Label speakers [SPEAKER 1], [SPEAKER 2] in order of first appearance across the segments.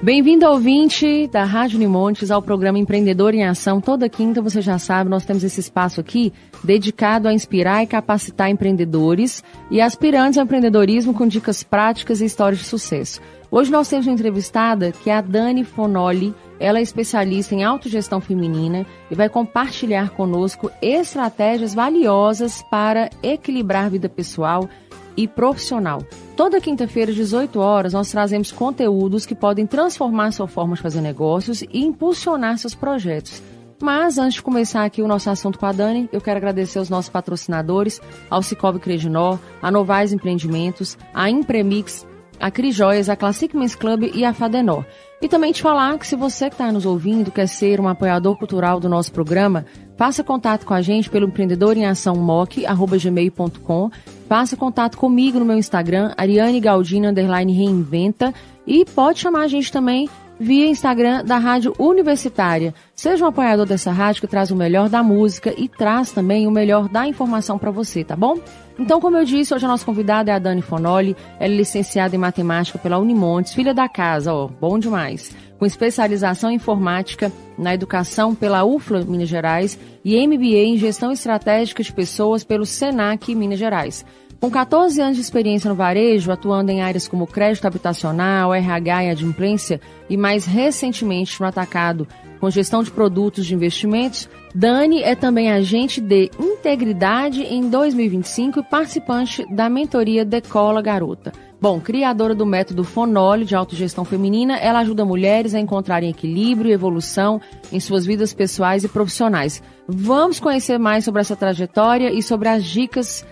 [SPEAKER 1] Bem-vindo, ouvinte da Rádio Unimontes, ao programa Empreendedor em Ação. Toda quinta, você já sabe, nós temos esse espaço aqui dedicado a inspirar e capacitar empreendedores e aspirantes ao empreendedorismo com dicas práticas e histórias de sucesso. Hoje nós temos uma entrevistada que é a Dani Fonoli. Ela é especialista em autogestão feminina e vai compartilhar conosco estratégias valiosas para equilibrar vida pessoal e profissional. Toda quinta-feira, às 18 horas, nós trazemos conteúdos que podem transformar sua forma de fazer negócios e impulsionar seus projetos. Mas, antes de começar aqui o nosso assunto com a Dani, eu quero agradecer aos nossos patrocinadores, ao Cicobi Credinor, a Novais Empreendimentos, a Impremix, a Crijoias, a Classic Men's Club e a Fadenor. E também te falar que se você que está nos ouvindo quer ser um apoiador cultural do nosso programa, faça contato com a gente pelo empreendedoremoação@gmail.com. Faça contato comigo no meu Instagram, ariane_galdino_reinventa, e pode chamar a gente também via Instagram da Rádio Universitária. Seja um apoiador dessa rádio que traz o melhor da música e traz também o melhor da informação para você, tá bom? Então, como eu disse, hoje a nossa convidada é a Dani Fonoli. Ela é licenciada em matemática pela Unimontes, filha da casa, bom demais. Com especialização em informática na educação pela UFLA Minas Gerais e MBA em gestão estratégica de pessoas pelo Senac Minas Gerais. Com 14 anos de experiência no varejo, atuando em áreas como crédito habitacional, RH e adimplência, e mais recentemente no atacado com gestão de produtos de investimentos, Dani é também agente de integridade em 2025 e participante da mentoria Decola Garota. Bom, criadora do método Fonoli de autogestão feminina, ela ajuda mulheres a encontrarem equilíbrio e evolução em suas vidas pessoais e profissionais. Vamos conhecer mais sobre essa trajetória e sobre as dicas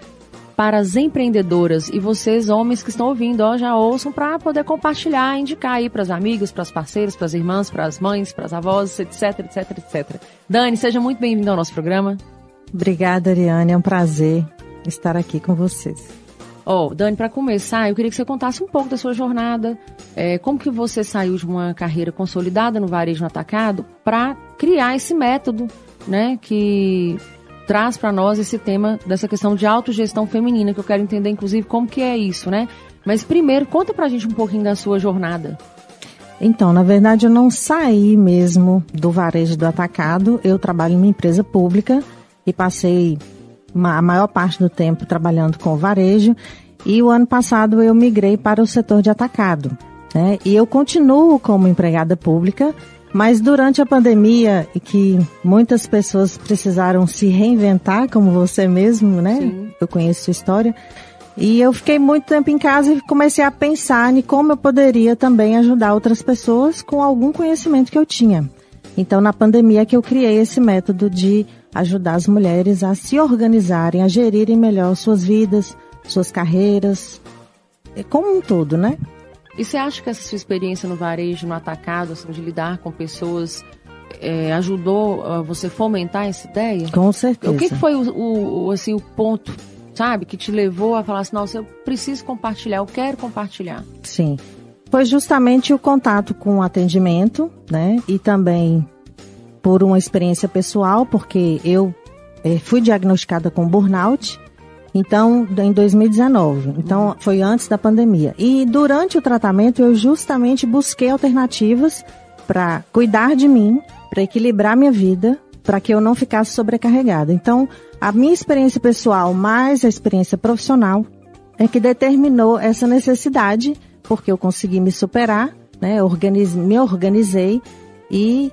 [SPEAKER 1] para as empreendedoras. E vocês, homens que estão ouvindo, já ouçam para poder compartilhar, indicar aí para as amigas, para as parceiras, para as irmãs, para as mães, para as avós, etc, etc, etc. Dani, seja muito bem-vinda ao nosso programa.
[SPEAKER 2] Obrigada, Ariane. É um prazer estar aqui com vocês.
[SPEAKER 1] Dani, para começar, eu queria que você contasse um pouco da sua jornada, como que você saiu de uma carreira consolidada no varejo no atacado para criar esse método, né, que traz para nós esse tema dessa questão de autogestão feminina, que eu quero entender, inclusive, como que é isso, né? Mas primeiro, conta pra gente um pouquinho da sua jornada.
[SPEAKER 2] Então, na verdade, eu não saí mesmo do varejo do atacado. Eu trabalho em uma empresa pública e passei a maior parte do tempo trabalhando com o varejo. E o ano passado eu migrei para o setor de atacado, né? E eu continuo como empregada pública, mas durante a pandemia, e que muitas pessoas precisaram se reinventar, como você mesmo, né? Sim. Eu conheço sua história. E eu fiquei muito tempo em casa e comecei a pensar em como eu poderia também ajudar outras pessoas com algum conhecimento que eu tinha. Então, na pandemia que eu criei esse método de ajudar as mulheres a se organizarem, a gerirem melhor suas vidas, suas carreiras, como um todo, né?
[SPEAKER 1] E você acha que essa sua experiência no varejo, no atacado, assim, de lidar com pessoas, ajudou você fomentar essa ideia?
[SPEAKER 2] Com certeza.
[SPEAKER 1] O que foi o ponto, sabe, que te levou a falar assim, nossa, eu preciso compartilhar, eu quero compartilhar?
[SPEAKER 2] Sim, foi justamente o contato com o atendimento, né, e também por uma experiência pessoal, porque eu fui diagnosticada com burnout, então, em 2019. Então, foi antes da pandemia. E durante o tratamento, eu justamente busquei alternativas para cuidar de mim, para equilibrar minha vida, para que eu não ficasse sobrecarregada. Então, a minha experiência pessoal mais a experiência profissional é que determinou essa necessidade, porque eu consegui me superar, né? Me organizei e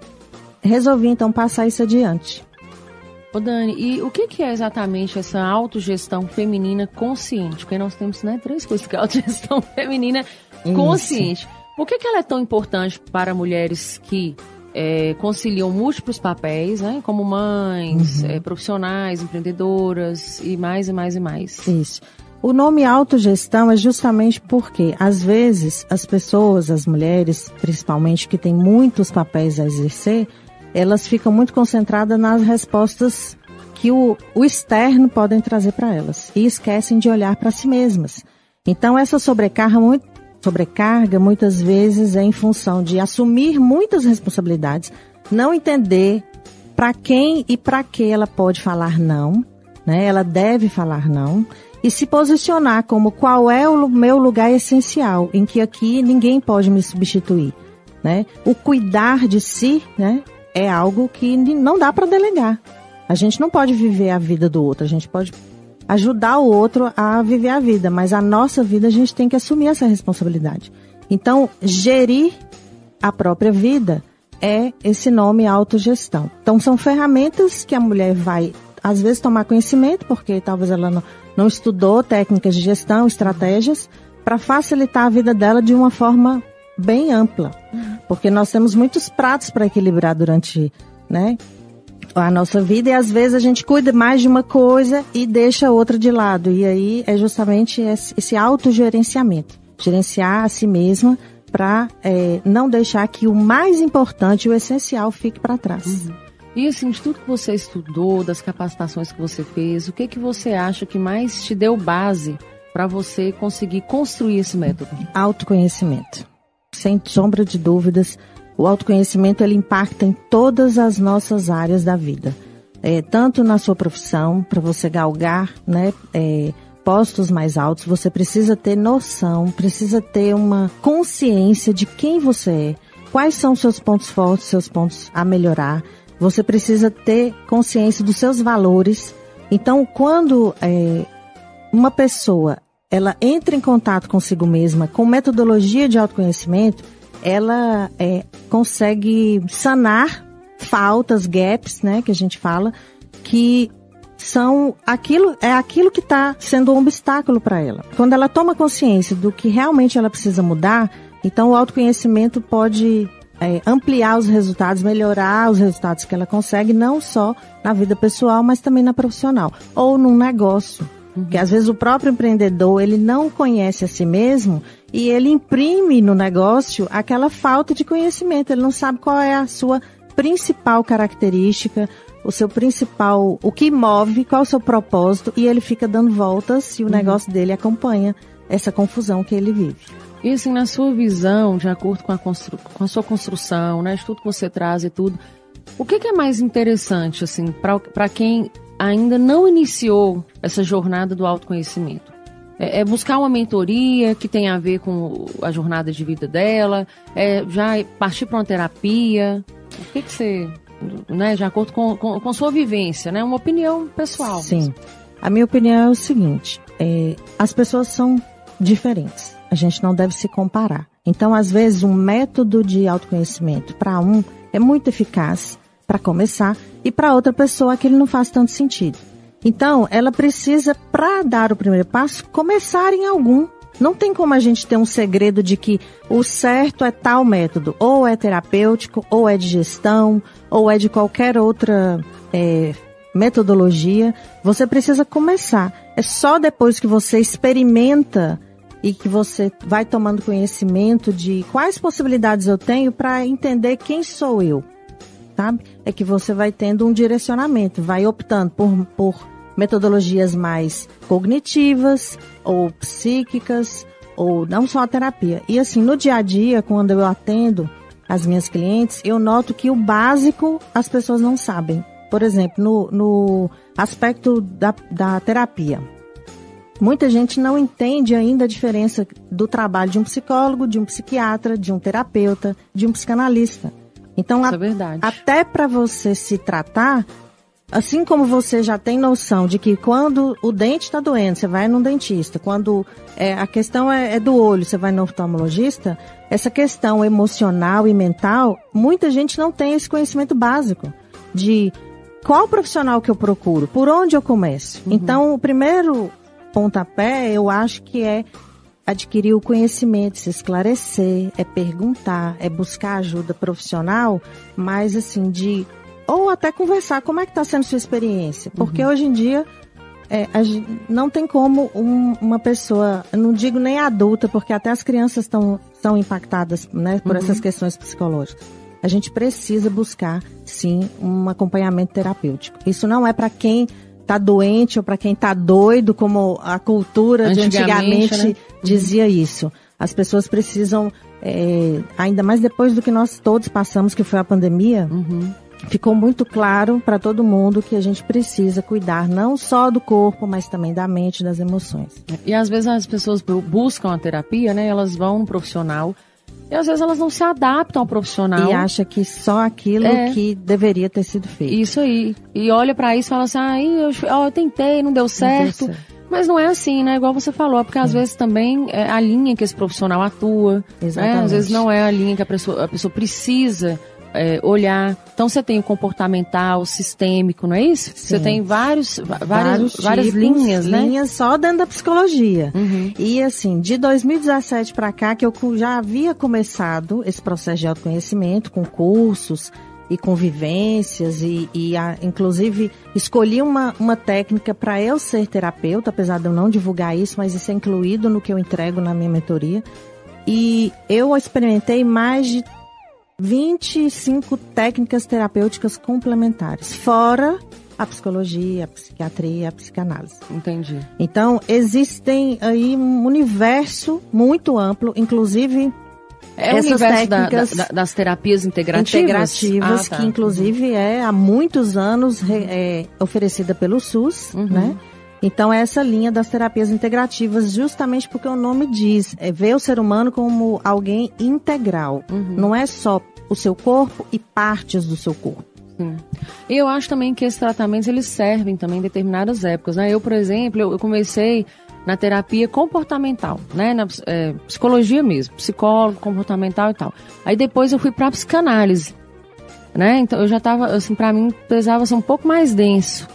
[SPEAKER 2] resolvi, então, passar isso adiante.
[SPEAKER 1] Dani, e o que é exatamente essa autogestão feminina consciente? Porque nós temos, né, 3 coisas que é autogestão feminina consciente. Por que ela é tão importante para mulheres que conciliam múltiplos papéis, né, como mães, profissionais, empreendedoras e mais e mais e mais?
[SPEAKER 2] Isso. O nome autogestão é justamente porque, às vezes, as pessoas, as mulheres, principalmente que têm muitos papéis a exercer, elas ficam muito concentradas nas respostas que o externo podem trazer para elas e esquecem de olhar para si mesmas. Então, essa sobrecarga muitas vezes é em função de assumir muitas responsabilidades, não entender para quem e para que ela pode falar não, né? Ela deve falar não e se posicionar como qual é o meu lugar essencial, em que aqui ninguém pode me substituir. né? O cuidar de si, né, é algo que não dá para delegar. A gente não pode viver a vida do outro, a gente pode ajudar o outro a viver a vida, mas a nossa vida a gente tem que assumir essa responsabilidade. Então, gerir a própria vida é esse nome autogestão. Então, são ferramentas que a mulher vai, às vezes, tomar conhecimento, porque talvez ela não estudou técnicas de gestão, estratégias, para facilitar a vida dela de uma forma bem ampla. Porque nós temos muitos pratos para equilibrar durante, né, a nossa vida, e às vezes a gente cuida mais de uma coisa e deixa outra de lado. E aí é justamente esse autogerenciamento. Gerenciar a si mesma para não deixar que o mais importante, o essencial, fique para trás.
[SPEAKER 1] Uhum. E assim, de tudo que você estudou, das capacitações que você fez, o que você acha que mais te deu base para você conseguir construir esse método?
[SPEAKER 2] Autoconhecimento. Sem sombra de dúvidas, o autoconhecimento ele impacta em todas as nossas áreas da vida. Tanto na sua profissão, para você galgar, né, postos mais altos, você precisa ter noção, precisa ter uma consciência de quem você é, quais são os seus pontos fortes, seus pontos a melhorar. Você precisa ter consciência dos seus valores. Então, quando uma pessoa ela entra em contato consigo mesma com metodologia de autoconhecimento, ela consegue sanar faltas, gaps, né, que a gente fala, que são aquilo que está sendo um obstáculo para ela. Quando ela toma consciência do que realmente ela precisa mudar, então o autoconhecimento pode ampliar os resultados, melhorar os resultados que ela consegue, não só na vida pessoal, mas também na profissional, ou num negócio. Porque às vezes o próprio empreendedor, ele não conhece a si mesmo e ele imprime no negócio aquela falta de conhecimento. Ele não sabe qual é a sua principal característica, o que move, qual é o seu propósito, e ele fica dando voltas e o negócio dele acompanha essa confusão que ele vive.
[SPEAKER 1] E assim, na sua visão, de acordo com a sua construção, né, de tudo que você traz e tudo, o que é mais interessante, assim, para quem ainda não iniciou essa jornada do autoconhecimento? É buscar uma mentoria que tem a ver com a jornada de vida dela? Já partir para uma terapia? O que você, né, de acordo com sua vivência, né, uma opinião pessoal?
[SPEAKER 2] Sim. A minha opinião é o seguinte, as pessoas são diferentes. A gente não deve se comparar. Então, às vezes, um método de autoconhecimento para um é muito eficaz para começar, e para outra pessoa aquele não faz tanto sentido. Então, ela precisa, para dar o primeiro passo, começar em algum. Não tem como a gente ter um segredo de que o certo é tal método, ou é terapêutico, ou é de gestão, ou é de qualquer outra metodologia. Você precisa começar. É só depois que você experimenta e que você vai tomando conhecimento de quais possibilidades eu tenho para entender quem sou eu. Sabe? É que você vai tendo um direcionamento, vai optando por metodologias mais cognitivas ou psíquicas, ou não só a terapia. E assim, no dia a dia, quando eu atendo as minhas clientes, eu noto que o básico as pessoas não sabem. Por exemplo, no aspecto da terapia. Muita gente não entende ainda a diferença do trabalho de um psicólogo, de um psiquiatra, de um terapeuta, de um psicanalista. Então,
[SPEAKER 1] isso é verdade.
[SPEAKER 2] Até para você se tratar, assim como você já tem noção de que quando o dente está doendo, você vai num dentista. Quando a questão é do olho, você vai no oftalmologista. Essa questão emocional e mental, muita gente não tem esse conhecimento básico de qual profissional que eu procuro, por onde eu começo. Então, o primeiro pontapé, eu acho que é adquirir o conhecimento, se esclarecer, é perguntar, é buscar ajuda profissional, mas assim, ou até conversar, como é que está sendo sua experiência? Porque hoje em dia, não tem como uma pessoa, eu não digo nem adulta, porque até as crianças são impactadas, né, por essas questões psicológicas. A gente precisa buscar, sim, um acompanhamento terapêutico. Isso não é para quem está doente ou para quem está doido, como a cultura de antigamente né? Dizia isso. As pessoas precisam, ainda mais depois do que nós todos passamos, que foi a pandemia, ficou muito claro para todo mundo que a gente precisa cuidar não só do corpo, mas também da mente e das emoções.
[SPEAKER 1] E às vezes as pessoas buscam a terapia, né? Elas vão no profissional E às vezes elas não se adaptam ao profissional.
[SPEAKER 2] E acha que só aquilo que deveria ter sido feito.
[SPEAKER 1] Isso aí. E olha pra isso e fala assim, eu tentei, não deu certo. Mas não é assim, né? Igual você falou, porque às vezes também é a linha que esse profissional atua.
[SPEAKER 2] Exatamente.
[SPEAKER 1] Né? Às vezes não é a linha que a pessoa precisa olhar. Então você tem o comportamental, o sistêmico, não é isso? Sim. Você tem várias linhas, né?
[SPEAKER 2] Linhas só dentro da psicologia. E assim, de 2017 para cá, que eu já havia começado esse processo de autoconhecimento com cursos e convivências inclusive escolhi uma técnica para eu ser terapeuta, apesar de eu não divulgar isso, mas isso é incluído no que eu entrego na minha mentoria. E eu experimentei mais de 25 técnicas terapêuticas complementares, fora a psicologia, a psiquiatria, a psicanálise.
[SPEAKER 1] Entendi.
[SPEAKER 2] Então, existem aí um universo muito amplo, essas
[SPEAKER 1] o universo
[SPEAKER 2] técnicas
[SPEAKER 1] das terapias integrativas?
[SPEAKER 2] Que inclusive é há muitos anos oferecida pelo SUS, né? Então, é essa linha das terapias integrativas, justamente porque o nome diz, ver o ser humano como alguém integral. Não é só o seu corpo e partes do seu corpo.
[SPEAKER 1] Sim. E eu acho também que esses tratamentos, eles servem também em determinadas épocas, né? Eu, por exemplo, eu comecei na terapia comportamental, né? Na psicologia mesmo, psicólogo, comportamental e tal. Aí depois eu fui pra psicanálise, né? Então eu já tava, assim, pra mim pesava assim, um pouco mais denso.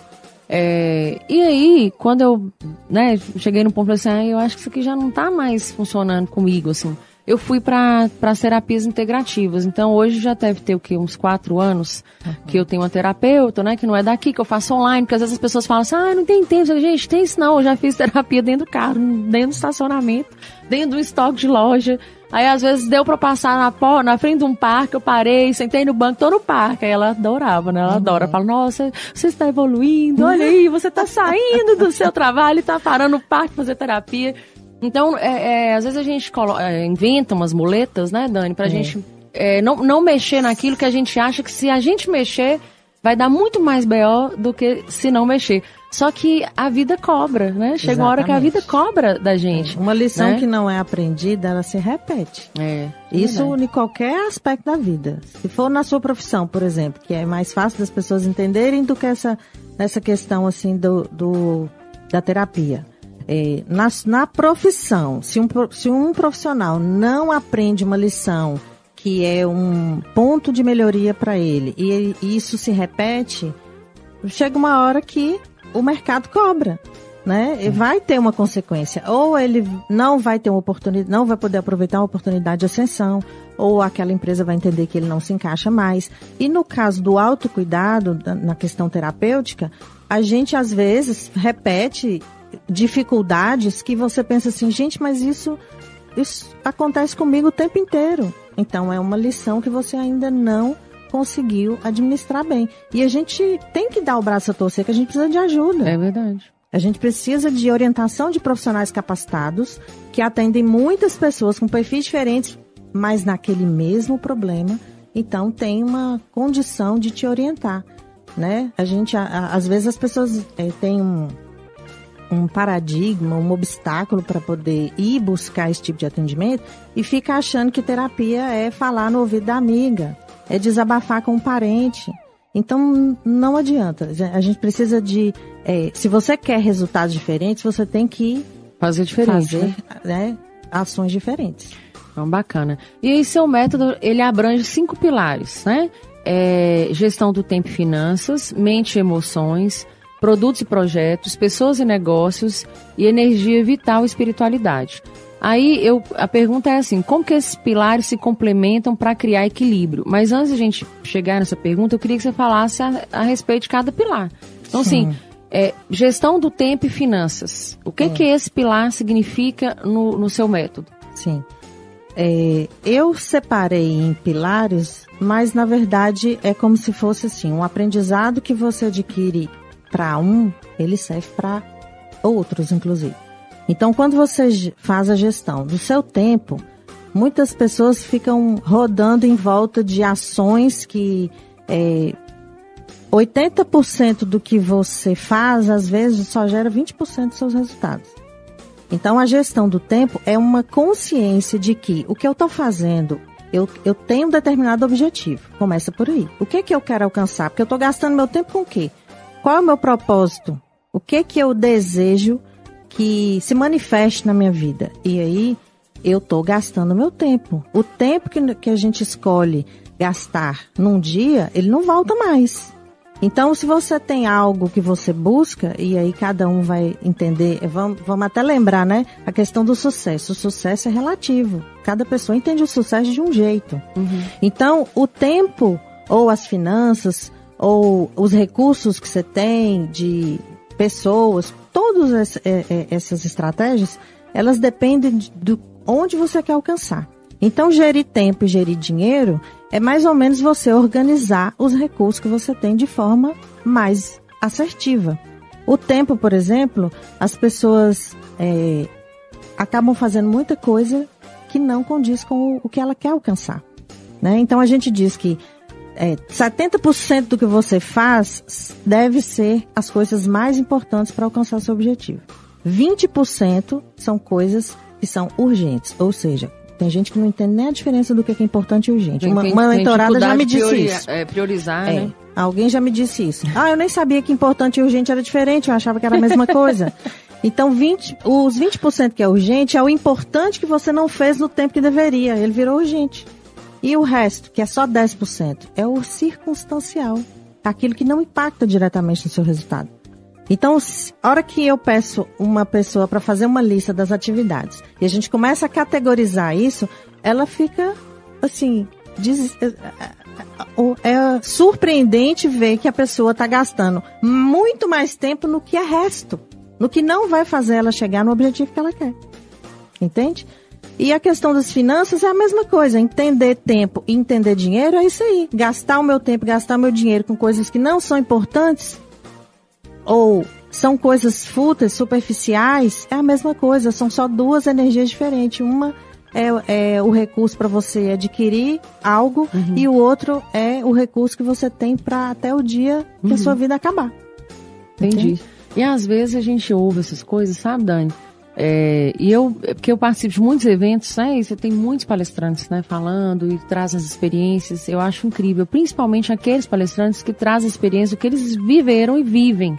[SPEAKER 1] E aí, quando eu, né, cheguei no ponto assim, eu acho que isso aqui já não tá mais funcionando comigo, assim. Eu fui para as terapias integrativas. Então, hoje já deve ter o quê? Uns 4 anos que eu tenho uma terapeuta, né? Que não é daqui, que eu faço online. Porque às vezes as pessoas falam assim, não tem tempo. Gente, tem isso não. Eu já fiz terapia dentro do carro, dentro do estacionamento, dentro do estoque de loja. Aí, às vezes, deu pra passar na frente de um parque, eu parei, sentei no banco, tô no parque. Aí ela adorava, né? Ela adora. Fala, nossa, você está evoluindo, olha aí, você tá saindo do seu trabalho e tá parando no parque pra fazer terapia. Então, às vezes a gente inventa umas muletas, né, Dani, pra gente não mexer naquilo que a gente acha que se a gente mexer, vai dar muito mais BO do que se não mexer. Só que a vida cobra, né? Chega uma hora que a vida cobra da gente.
[SPEAKER 2] Uma lição que não é aprendida, ela se repete. Isso em qualquer aspecto da vida. Se for na sua profissão, por exemplo, que é mais fácil das pessoas entenderem do que essa questão assim da terapia. Na profissão, se um profissional não aprende uma lição que é um ponto de melhoria para ele e isso se repete, chega uma hora que o mercado cobra, né? E vai ter uma consequência. Ou ele não vai ter uma oportunidade, não vai poder aproveitar uma oportunidade de ascensão, ou aquela empresa vai entender que ele não se encaixa mais. E no caso do autocuidado, na questão terapêutica, a gente às vezes repete dificuldades que você pensa assim, gente, mas isso acontece comigo o tempo inteiro. Então é uma lição que você ainda não conseguiu administrar bem. E a gente tem que dar o braço a torcer, que a gente precisa de ajuda.
[SPEAKER 1] É verdade.
[SPEAKER 2] A gente precisa de orientação de profissionais capacitados que atendem muitas pessoas com perfis diferentes, mas naquele mesmo problema. Então tem uma condição de te orientar, né? Às vezes as pessoas têm um paradigma, um obstáculo para poder ir buscar esse tipo de atendimento e fica achando que terapia é falar no ouvido da amiga, é desabafar com um parente. Então, não adianta. A gente precisa se você quer resultados diferentes, você tem que
[SPEAKER 1] fazer diferente,
[SPEAKER 2] né, ações diferentes.
[SPEAKER 1] Então, bacana. E aí, seu método, ele abrange 5 pilares, né? Gestão do tempo e finanças, mente e emoções, produtos e projetos, pessoas e negócios e energia vital e espiritualidade. Aí a pergunta é assim, como que esses pilares se complementam para criar equilíbrio? Mas antes de a gente chegar nessa pergunta, eu queria que você falasse a respeito de cada pilar. Então, assim, gestão do tempo e finanças. O que esse pilar significa no seu método?
[SPEAKER 2] Sim. Eu separei em pilares, mas na verdade é como se fosse assim, um aprendizado que você adquire para ele serve para outros, inclusive. Então, quando você faz a gestão do seu tempo, muitas pessoas ficam rodando em volta de ações que 80% do que você faz, às vezes, só gera 20% dos seus resultados. Então, a gestão do tempo é uma consciência de que o que eu estou fazendo, eu tenho um determinado objetivo. Começa por aí. O que eu quero alcançar? Porque eu estou gastando meu tempo com o quê? Qual é o meu propósito? O que eu desejo que se manifeste na minha vida? E aí, eu estou gastando meu tempo. O tempo que a gente escolhe gastar num dia, ele não volta mais. Então, se você tem algo que você busca, e aí cada um vai entender, vamos até lembrar, né? A questão do sucesso. O sucesso é relativo. Cada pessoa entende o sucesso de um jeito. Uhum. Então, o tempo, ou as finanças, ou os recursos que você tem de pessoas, todas essas estratégias, elas dependem de onde você quer alcançar. Então, gerir tempo e gerir dinheiro é mais ou menos você organizar os recursos que você tem de forma mais assertiva. O tempo, por exemplo, as pessoas acabam fazendo muita coisa que não condiz com o que ela quer alcançar, né? Então, a gente diz que 70% do que você faz deve ser as coisas mais importantes para alcançar seu objetivo. 20% são coisas que são urgentes, ou seja, tem gente que não entende nem a diferença do que é importante e urgente. Uma mentorada já me disse isso.
[SPEAKER 1] Priorizar, né?
[SPEAKER 2] Alguém já me disse isso. Eu nem sabia que importante e urgente era diferente, eu achava que era a mesma coisa. Então, os 20% que é urgente é o importante que você não fez no tempo que deveria. Ele virou urgente. E o resto, que é só 10%, é o circunstancial. Aquilo que não impacta diretamente no seu resultado. Então, a hora que eu peço uma pessoa para fazer uma lista das atividades e a gente começa a categorizar isso, ela fica, assim, é surpreendente ver que a pessoa está gastando muito mais tempo no que é resto, no que não vai fazer ela chegar no objetivo que ela quer. Entende? E a questão das finanças é a mesma coisa. Entender tempo e entender dinheiro é isso aí. Gastar o meu tempo, gastar o meu dinheiro com coisas que não são importantes ou são coisas fúteis, superficiais, é a mesma coisa. São só duas energias diferentes. Uma é o recurso para você adquirir algo e o outro é o recurso que você tem para até o dia que a sua vida acabar.
[SPEAKER 1] Entendi. E às vezes a gente ouve essas coisas, sabe, Dani? Porque eu participo de muitos eventos, né? E você tem muitos palestrantes, né, falando e traz as experiências. Eu acho incrível, principalmente aqueles palestrantes que trazem a experiência do que eles viveram e vivem,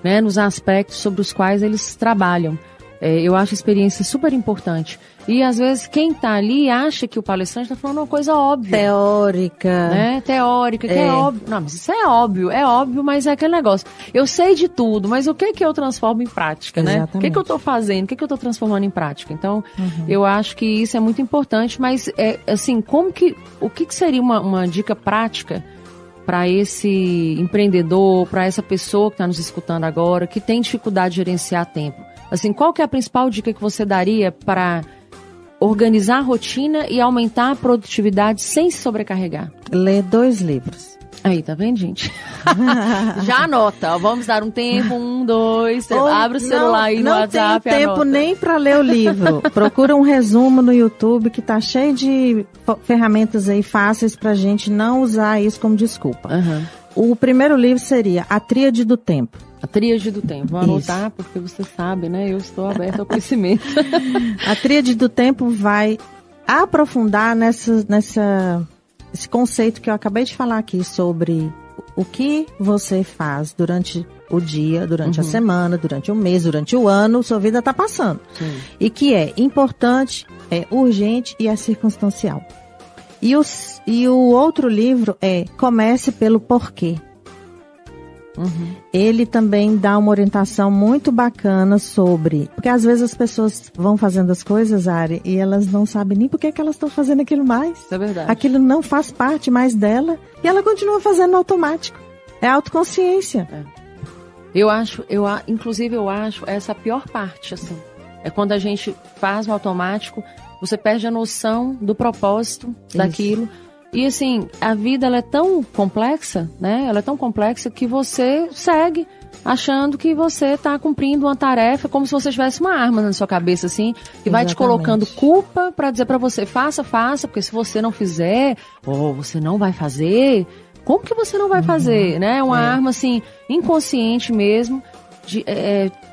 [SPEAKER 1] né, nos aspectos sobre os quais eles trabalham. Eu acho a experiência super importante. E, às vezes, quem está ali acha que o palestrante está falando uma coisa óbvia.
[SPEAKER 2] Teórica.
[SPEAKER 1] Né? Teórica, que é óbvio. Não, mas isso é óbvio, mas é aquele negócio. Eu sei de tudo, mas o que eu transformo em prática, né? O que eu estou fazendo, o que eu estou transformando em prática? Então, eu acho que isso é muito importante, mas, assim, o que seria uma dica prática para esse empreendedor, para essa pessoa que está nos escutando agora, que tem dificuldade de gerenciar tempo? Assim, qual que é a principal dica que você daria para organizar a rotina e aumentar a produtividade sem se sobrecarregar?
[SPEAKER 2] Ler 2 livros.
[SPEAKER 1] Aí, tá vendo, gente? Já anota, ó, vamos dar um tempo, 1, 2, abre o celular aí no WhatsApp.
[SPEAKER 2] Não tenho tempo nem para ler o livro. Procura um resumo no YouTube que tá cheio de ferramentas aí fáceis pra gente não usar isso como desculpa. O primeiro livro seria A Tríade do Tempo.
[SPEAKER 1] A Tríade do Tempo. Vou anotar, porque você sabe, né? Eu estou aberta ao conhecimento.
[SPEAKER 2] A Tríade do Tempo vai aprofundar esse conceito que eu acabei de falar aqui sobre o que você faz durante o dia, durante a semana, durante o mês, durante o ano, sua vida está passando. Sim. E que é importante, é urgente e é circunstancial. E o outro livro é Comece pelo Porquê. Ele também dá uma orientação muito bacana sobre... Porque às vezes as pessoas vão fazendo as coisas, Ari, e elas não sabem nem por que elas estão fazendo aquilo mais.
[SPEAKER 1] Isso é verdade.
[SPEAKER 2] Aquilo não faz parte mais dela e ela continua fazendo no automático. É autoconsciência.
[SPEAKER 1] Inclusive eu acho essa a pior parte, assim. É quando a gente faz no automático, você perde a noção do propósito daquilo. E assim, a vida ela é tão complexa, né? Ela é tão complexa que você segue achando que você está cumprindo uma tarefa como se você tivesse uma arma na sua cabeça, assim, que vai te colocando culpa para dizer para você, faça, porque se você não fizer, ou você não vai fazer, como que você não vai fazer, né? Uma arma, assim, inconsciente mesmo,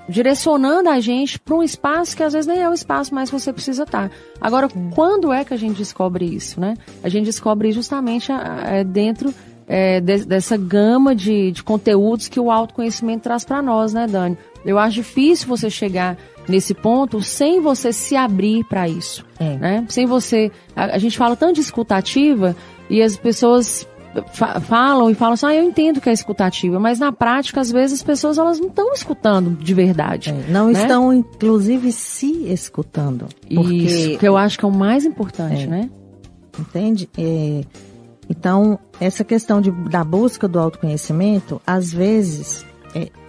[SPEAKER 1] direcionando a gente para um espaço que às vezes nem é o espaço mais que você precisa estar. Agora, quando é que a gente descobre isso, né? A gente descobre justamente dentro dessa gama de conteúdos que o autoconhecimento traz para nós, né, Dani? Eu acho difícil você chegar nesse ponto sem você se abrir para isso, né? Sem você... A gente fala tanto de escutativa e as pessoas falam assim, eu entendo que é escutativa, mas na prática, às vezes, as pessoas elas não estão escutando de verdade.
[SPEAKER 2] Não estão, inclusive, se escutando.
[SPEAKER 1] Isso, que eu acho que é o mais importante, né?
[SPEAKER 2] Entende? Então, essa questão da busca do autoconhecimento, às vezes,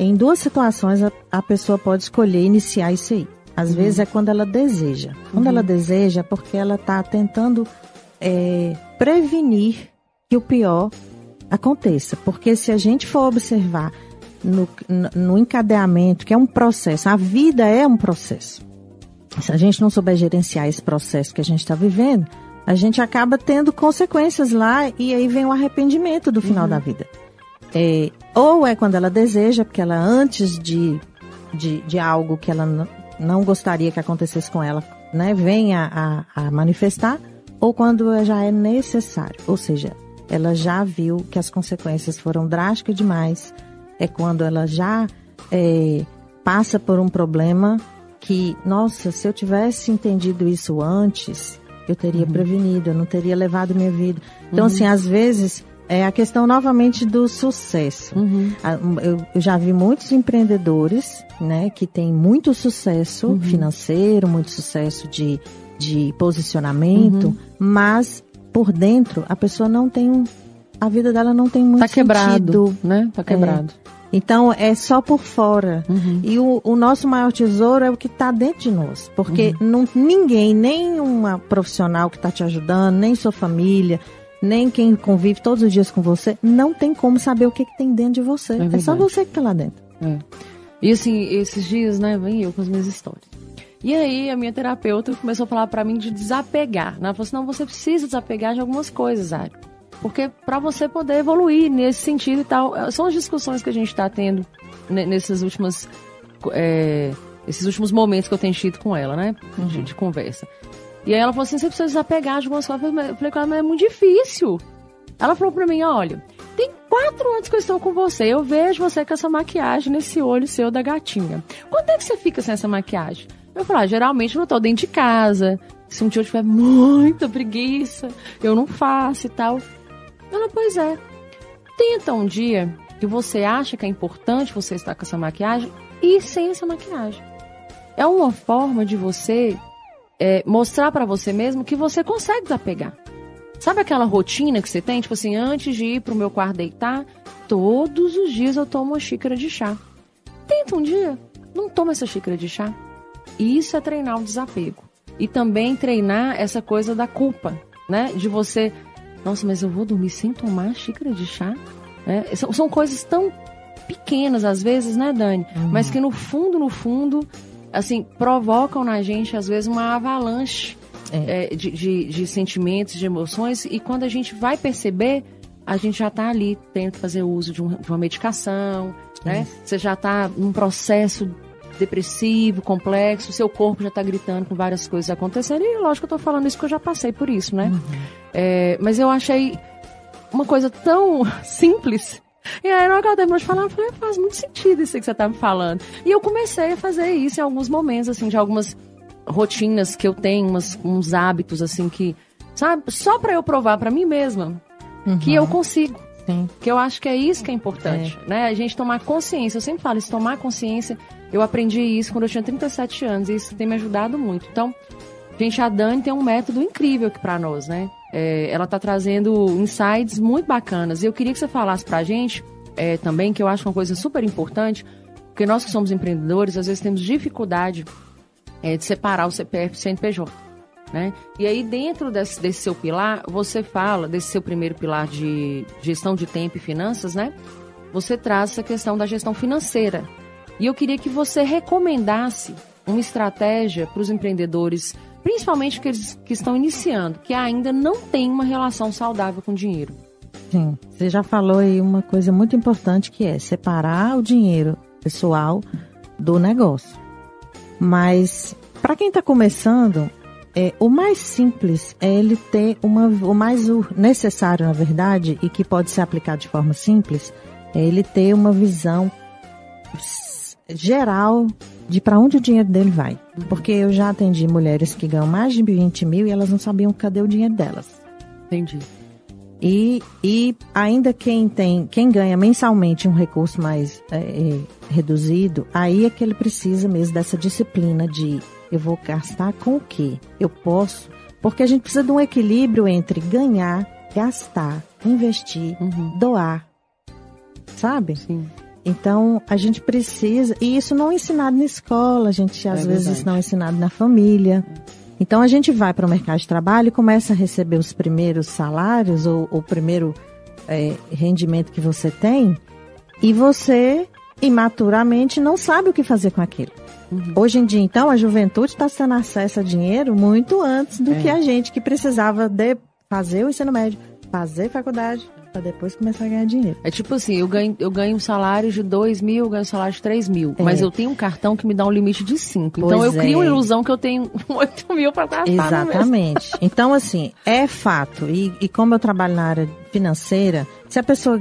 [SPEAKER 2] em duas situações, a pessoa pode escolher iniciar isso aí. Às vezes é quando ela deseja. Quando ela deseja é porque ela está tentando prevenir que o pior aconteça. Porque se a gente for observar no encadeamento, que é um processo, a vida é um processo. Se a gente não souber gerenciar esse processo que a gente está vivendo, a gente acaba tendo consequências lá e aí vem o arrependimento do final da vida. Ou é quando ela deseja, porque ela antes de algo que ela não gostaria que acontecesse com ela, né, vem a manifestar, ou quando já é necessário, ou seja, ela já viu que as consequências foram drásticas demais, é quando ela já passa por um problema que, nossa, se eu tivesse entendido isso antes, eu teria prevenido, eu não teria levado minha vida. Então, assim, às vezes, é a questão novamente do sucesso. Eu já vi muitos empreendedores, né, que têm muito sucesso financeiro, muito sucesso de posicionamento, mas por dentro a pessoa não tem a vida dela não tem muito
[SPEAKER 1] sentido. Tá quebrado,
[SPEAKER 2] né?
[SPEAKER 1] Tá quebrado.
[SPEAKER 2] Então, é só por fora. E o nosso maior tesouro é o que está dentro de nós. Porque ninguém, nem uma profissional que está te ajudando, nem sua família, nem quem convive todos os dias com você, não tem como saber o que tem dentro de você. É só você que está lá dentro.
[SPEAKER 1] E assim, esses dias, né, vem eu com as minhas histórias. E aí, a minha terapeuta começou a falar pra mim de desapegar. Ela falou assim, não, você precisa desapegar de algumas coisas, Ari. Porque para você poder evoluir nesse sentido e tal, são as discussões que a gente está tendo nesses últimos momentos que eu tenho tido com ela, né? De conversa. E aí ela falou assim, você precisa desapegar de algumas coisas. Eu falei com ela, mas é muito difícil. Ela falou pra mim, olha, tem 4 anos que eu estou com você, eu vejo você com essa maquiagem nesse olho seu da gatinha. Quanto é que você fica sem essa maquiagem? Eu falei, geralmente eu não tô dentro de casa. Se um dia eu tiver muita preguiça, eu não faço e tal. Ela, pois é. Tenta um dia que você acha que é importante você estar com essa maquiagem e sem essa maquiagem. É uma forma de você mostrar pra você mesmo que você consegue desapegar. Sabe aquela rotina que você tem? Tipo assim, antes de ir pro meu quarto deitar, todos os dias eu tomo uma xícara de chá. Tenta um dia, não toma essa xícara de chá. Isso é treinar o desapego. E também treinar essa coisa da culpa, né? De você... Nossa, mas eu vou dormir sem tomar xícara de chá? São coisas tão pequenas, às vezes, né, Dani? Mas que no fundo, assim, provocam na gente, às vezes, uma avalanche de sentimentos, de emoções. E quando a gente vai perceber, a gente já tá ali tendo que fazer uso de uma medicação, né? Você já tá num processo depressivo, complexo, seu corpo já tá gritando com várias coisas acontecendo, e lógico que eu tô falando isso porque eu já passei por isso, né? Mas eu achei uma coisa tão simples, e aí na hora que ela terminou de falar, eu falei, faz muito sentido isso que você tá me falando, e eu comecei a fazer isso em alguns momentos, assim, de algumas rotinas que eu tenho, uns hábitos, assim, que, sabe, só pra eu provar pra mim mesma que eu consigo. Sim. Que eu acho que é isso que é importante, né? A gente tomar consciência. Eu sempre falo isso, tomar consciência. Eu aprendi isso quando eu tinha 37 anos e isso tem me ajudado muito. Então, gente, a Dani tem um método incrível aqui pra nós, né? Ela tá trazendo insights muito bacanas. E eu queria que você falasse pra gente também, que eu acho uma coisa super importante, porque nós que somos empreendedores, às vezes temos dificuldade de separar o CPF do CNPJ. Né? E aí dentro desse seu pilar, você fala, desse seu primeiro pilar de gestão de tempo e finanças, né? Você traz essa questão da gestão financeira. E eu queria que você recomendasse uma estratégia para os empreendedores, principalmente aqueles que estão iniciando, que ainda não têm uma relação saudável com o dinheiro.
[SPEAKER 2] Sim, você já falou aí uma coisa muito importante, que é separar o dinheiro pessoal do negócio. Mas, para quem está começando, o mais simples é ele ter o necessário, na verdade, e que pode ser aplicado de forma simples, é ele ter uma visão geral de para onde o dinheiro dele vai. Porque eu já atendi mulheres que ganham mais de 20 mil e elas não sabiam cadê o dinheiro delas.
[SPEAKER 1] Entendi.
[SPEAKER 2] E ainda quem ganha mensalmente um recurso mais reduzido, aí é que ele precisa mesmo dessa disciplina de eu vou gastar com o quê? Eu posso? Porque a gente precisa de um equilíbrio entre ganhar, gastar, investir, doar. Sabe?
[SPEAKER 1] Sim.
[SPEAKER 2] Então, a gente precisa... E isso não é ensinado na escola, a gente às vezes isso não é ensinado na família. Então, a gente vai para o mercado de trabalho e começa a receber os primeiros salários ou o primeiro rendimento que você tem e você, imaturamente, não sabe o que fazer com aquilo. Hoje em dia, então, a juventude está tendo acesso a dinheiro muito antes do que a gente que precisava de fazer o ensino médio, fazer faculdade, para depois começar a ganhar dinheiro.
[SPEAKER 1] É tipo assim, eu ganho um salário de 2 mil, eu ganho um salário de 3 mil, mas eu tenho um cartão que me dá um limite de 5. Então eu crio uma ilusão que eu tenho 8 mil para gastar.
[SPEAKER 2] Exatamente. Então, assim, é fato. E como eu trabalho na área financeira, se a pessoa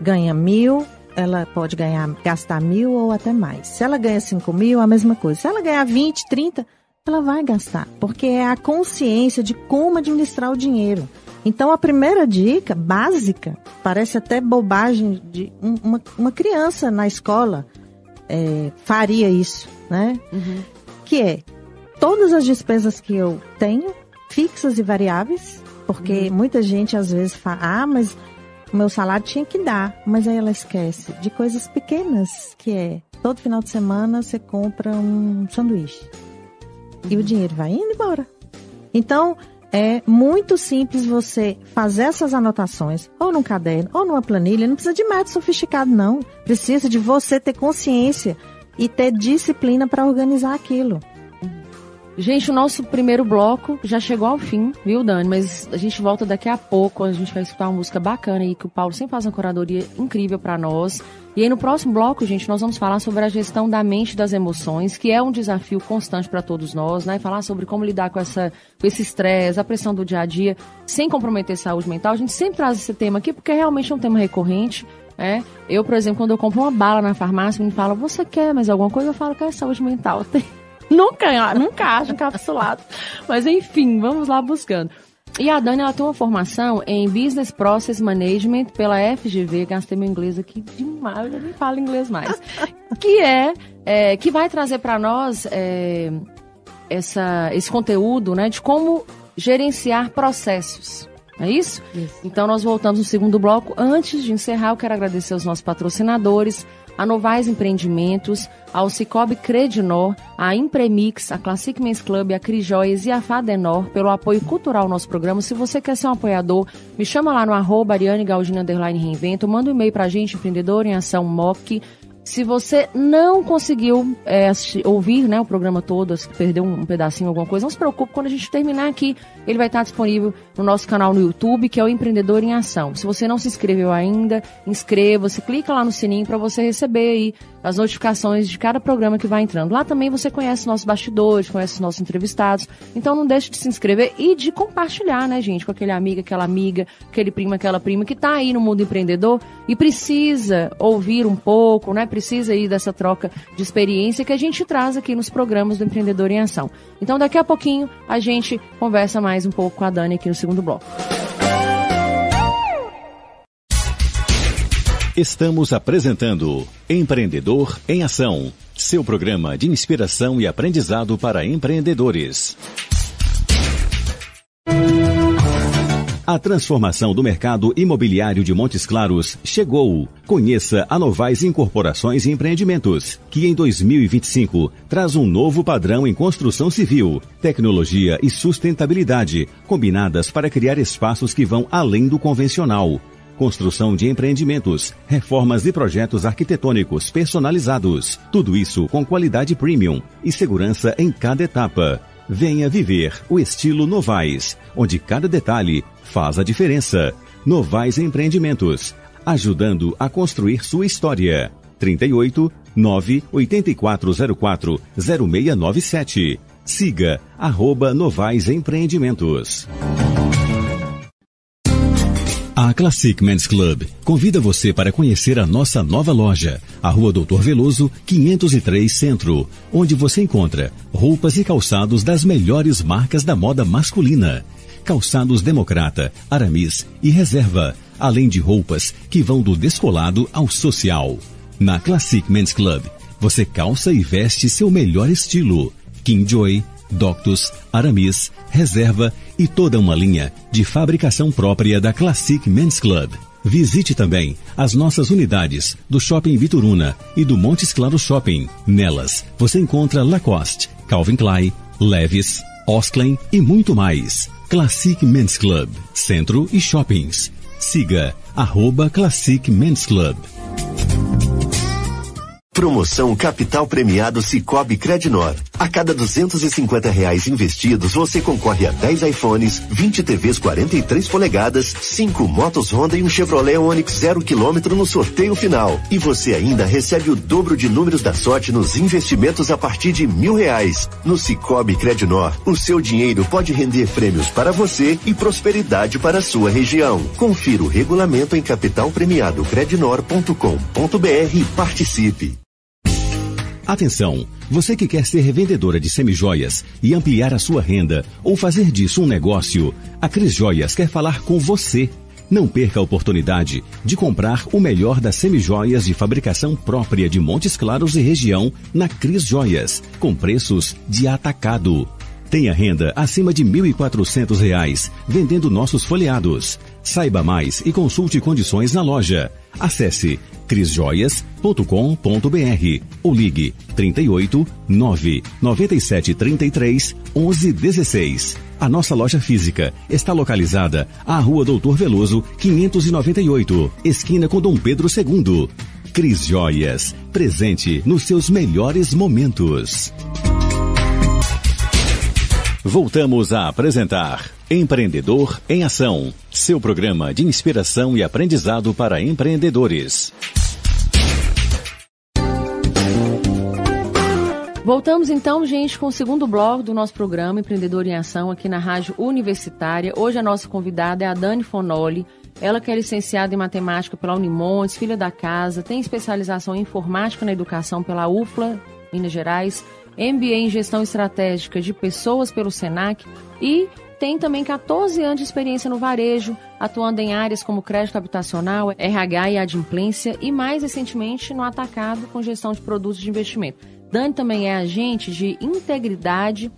[SPEAKER 2] ganha 1.000, ela pode gastar 1.000 ou até mais. Se ela ganha 5 mil, a mesma coisa. Se ela ganhar 20, 30, ela vai gastar. Porque é a consciência de como administrar o dinheiro. Então, a primeira dica básica, parece até bobagem, de uma criança na escola faria isso, né? Que é, todas as despesas que eu tenho, fixas e variáveis, porque muita gente às vezes fala, mas o meu salário tinha que dar, mas aí ela esquece de coisas pequenas, que é, todo final de semana você compra um sanduíche e o dinheiro vai indo embora. Então, é muito simples você fazer essas anotações, ou num caderno, ou numa planilha. Não precisa de método sofisticado, não. Precisa de você ter consciência e ter disciplina para organizar aquilo.
[SPEAKER 1] Gente, o nosso primeiro bloco já chegou ao fim, viu, Dani? Mas a gente volta daqui a pouco, a gente vai escutar uma música bacana aí, que o Paulo sempre faz uma curadoria incrível para nós. E aí no próximo bloco, gente, nós vamos falar sobre a gestão da mente e das emoções, que é um desafio constante para todos nós, né? Falar sobre como lidar com esse estresse, a pressão do dia a dia, sem comprometer a saúde mental. A gente sempre traz esse tema aqui, porque realmente é um tema recorrente. Eu, por exemplo, quando eu compro uma bala na farmácia, me fala, você quer mais alguma coisa? Eu falo que é saúde mental. Nunca acho encapsulado. Mas enfim, vamos lá buscando. E a Dani, ela tem uma formação em Business Process Management pela FGV. Gastei meu inglês aqui demais, eu nem falo inglês mais. Que vai trazer para nós esse conteúdo, né, de como gerenciar processos. É isso? Então nós voltamos no segundo bloco. Antes de encerrar, eu quero agradecer aos nossos patrocinadores, a Novais Empreendimentos, ao Cicobi Credinor, a Impremix, a Classic Men's Club, a Crijoias e a Fadenor pelo apoio cultural ao nosso programa. Se você quer ser um apoiador, me chama lá no @ArianeGaldino_Reinvento, manda um e-mail pra gente, Empreendedor em Ação MOC. Se você não conseguiu ouvir, né, o programa todo, se perdeu um pedacinho, alguma coisa, não se preocupe, quando a gente terminar aqui, ele vai estar disponível no nosso canal no YouTube, que é o Empreendedor em Ação. Se você não se inscreveu ainda, inscreva-se, clica lá no sininho para você receber aí as notificações de cada programa que vai entrando. Lá também você conhece nossos bastidores, conhece os nossos entrevistados, então não deixe de se inscrever e de compartilhar, né, gente, com aquele amigo, aquela amiga, aquele primo, aquela prima que está aí no mundo empreendedor e precisa ouvir um pouco, né, precisa aí dessa troca de experiência que a gente traz aqui nos programas do Empreendedor em Ação. Então, daqui a pouquinho, a gente conversa mais um pouco com a Dani aqui no segundo bloco.
[SPEAKER 3] Estamos apresentando Empreendedor em Ação, seu programa de inspiração e aprendizado para empreendedores. A transformação do mercado imobiliário de Montes Claros chegou. Conheça a Novais Incorporações e Empreendimentos, que em 2025 traz um novo padrão em construção civil, tecnologia e sustentabilidade, combinadas para criar espaços que vão além do convencional. Construção de empreendimentos, reformas e projetos arquitetônicos personalizados. Tudo isso com qualidade premium e segurança em cada etapa. Venha viver o estilo Novais, onde cada detalhe faz a diferença. Novais Empreendimentos, ajudando a construir sua história. 38 984040697. Siga @Novais Empreendimentos. A Classic Men's Club convida você para conhecer a nossa nova loja, a Rua Doutor Veloso, 503 Centro, onde você encontra roupas e calçados das melhores marcas da moda masculina. Calçados Democrata, Aramis e Reserva, além de roupas que vão do descolado ao social. Na Classic Men's Club, você calça e veste seu melhor estilo. Kingjoy, Doctus, Aramis, Reserva e toda uma linha de fabricação própria da Classic Men's Club. Visite também as nossas unidades do Shopping Vitoruna e do Montes Claros Shopping. Nelas, você encontra Lacoste, Calvin Klein, Levi's, Osklen e muito mais. Classic Men's Club, Centro e Shoppings. Siga @Classic Men's Club.
[SPEAKER 4] Promoção Capital Premiado Sicoob Credinor. A cada R$250 investidos, você concorre a 10 iPhones, 20 TVs 43 polegadas, 5 motos Honda e um Chevrolet Onix 0 km no sorteio final. E você ainda recebe o dobro de números da sorte nos investimentos a partir de R$1.000. No Sicoob Credinor, o seu dinheiro pode render prêmios para você e prosperidade para a sua região. Confira o regulamento em capitalpremiadocredinor.com.br e participe.
[SPEAKER 3] Atenção, você que quer ser revendedora de semijoias e ampliar a sua renda ou fazer disso um negócio, a Cris Joias quer falar com você. Não perca a oportunidade de comprar o melhor das semijoias de fabricação própria de Montes Claros e região na Cris Joias, com preços de atacado. Tenha renda acima de R$1.400 vendendo nossos folheados. Saiba mais e consulte condições na loja. Acesse crisjoias.com.br ou ligue 38 997 33 11 16. A nossa loja física está localizada à Rua Doutor Veloso, 598, esquina com Dom Pedro II. Cris Joias, presente nos seus melhores momentos. Voltamos a apresentar Empreendedor em Ação, seu programa de inspiração e aprendizado para empreendedores.
[SPEAKER 1] Voltamos então, gente, com o segundo bloco do nosso programa Empreendedor em Ação aqui na Rádio Universitária. Hoje a nossa convidada é a Dani Fonoli. Ela que é licenciada em Matemática pela Unimontes, filha da casa, tem especialização em Informática na Educação pela UFLA, Minas Gerais, MBA em Gestão Estratégica de Pessoas pelo SENAC e tem também 14 anos de experiência no varejo, atuando em áreas como crédito habitacional, RH e adimplência e mais recentemente no atacado com gestão de produtos de investimento. Dani também é agente de integridade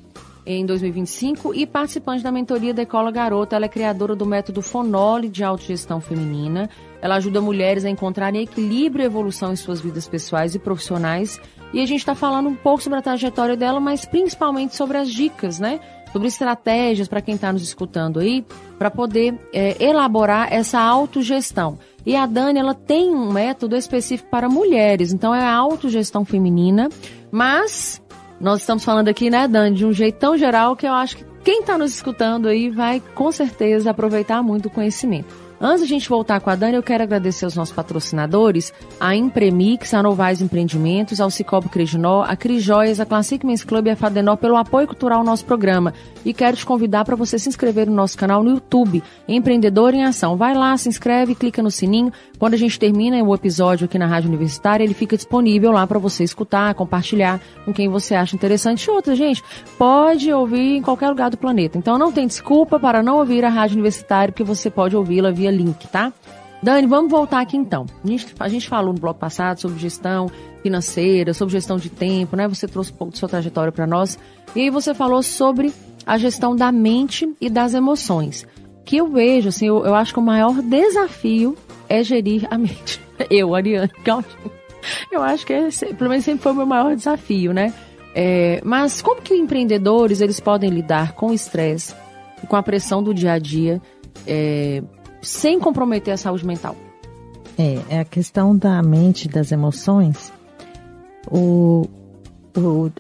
[SPEAKER 1] em 2025 e participante da mentoria da Escola Garota. Ela é criadora do método Fonoli de autogestão feminina. Ela ajuda mulheres a encontrarem equilíbrio e evolução em suas vidas pessoais e profissionais. E a gente está falando um pouco sobre a trajetória dela, mas principalmente sobre as dicas, né? Sobre estratégias para quem está nos escutando aí, para poder elaborar essa autogestão. E a Dani, ela tem um método específico para mulheres, então é a autogestão feminina, mas nós estamos falando aqui, né, Dani, de um jeito tão geral que eu acho que quem está nos escutando aí vai, com certeza, aproveitar muito o conhecimento. Antes de a gente voltar com a Dani, eu quero agradecer aos nossos patrocinadores, a Impremix, a Novais Empreendimentos, ao Sicoob Credinor, a Cris Joias, a Classic Men's Club e a Fadenor pelo apoio cultural ao nosso programa. E quero te convidar para você se inscrever no nosso canal no YouTube, Empreendedor em Ação. Vai lá, se inscreve, clica no sininho. Quando a gente termina o episódio aqui na Rádio Universitária, ele fica disponível lá para você escutar, compartilhar com quem você acha interessante. E outra, gente, pode ouvir em qualquer lugar do planeta. Então não tem desculpa para não ouvir a Rádio Universitária, porque você pode ouvi-la via link, tá? Dani, vamos voltar aqui então. A gente falou no bloco passado sobre gestão financeira, sobre gestão de tempo, né? Você trouxe um pouco de sua trajetória para nós. E aí você falou sobre a gestão da mente e das emoções. Que eu vejo, assim, eu acho que o maior desafio é gerir a mente. Eu, Ariane, eu acho que pelo menos sempre foi o meu maior desafio, né? Mas como que empreendedores, eles podem lidar com o estresse e com a pressão do dia a dia, sem comprometer a saúde mental?
[SPEAKER 2] A questão da mente e das emoções,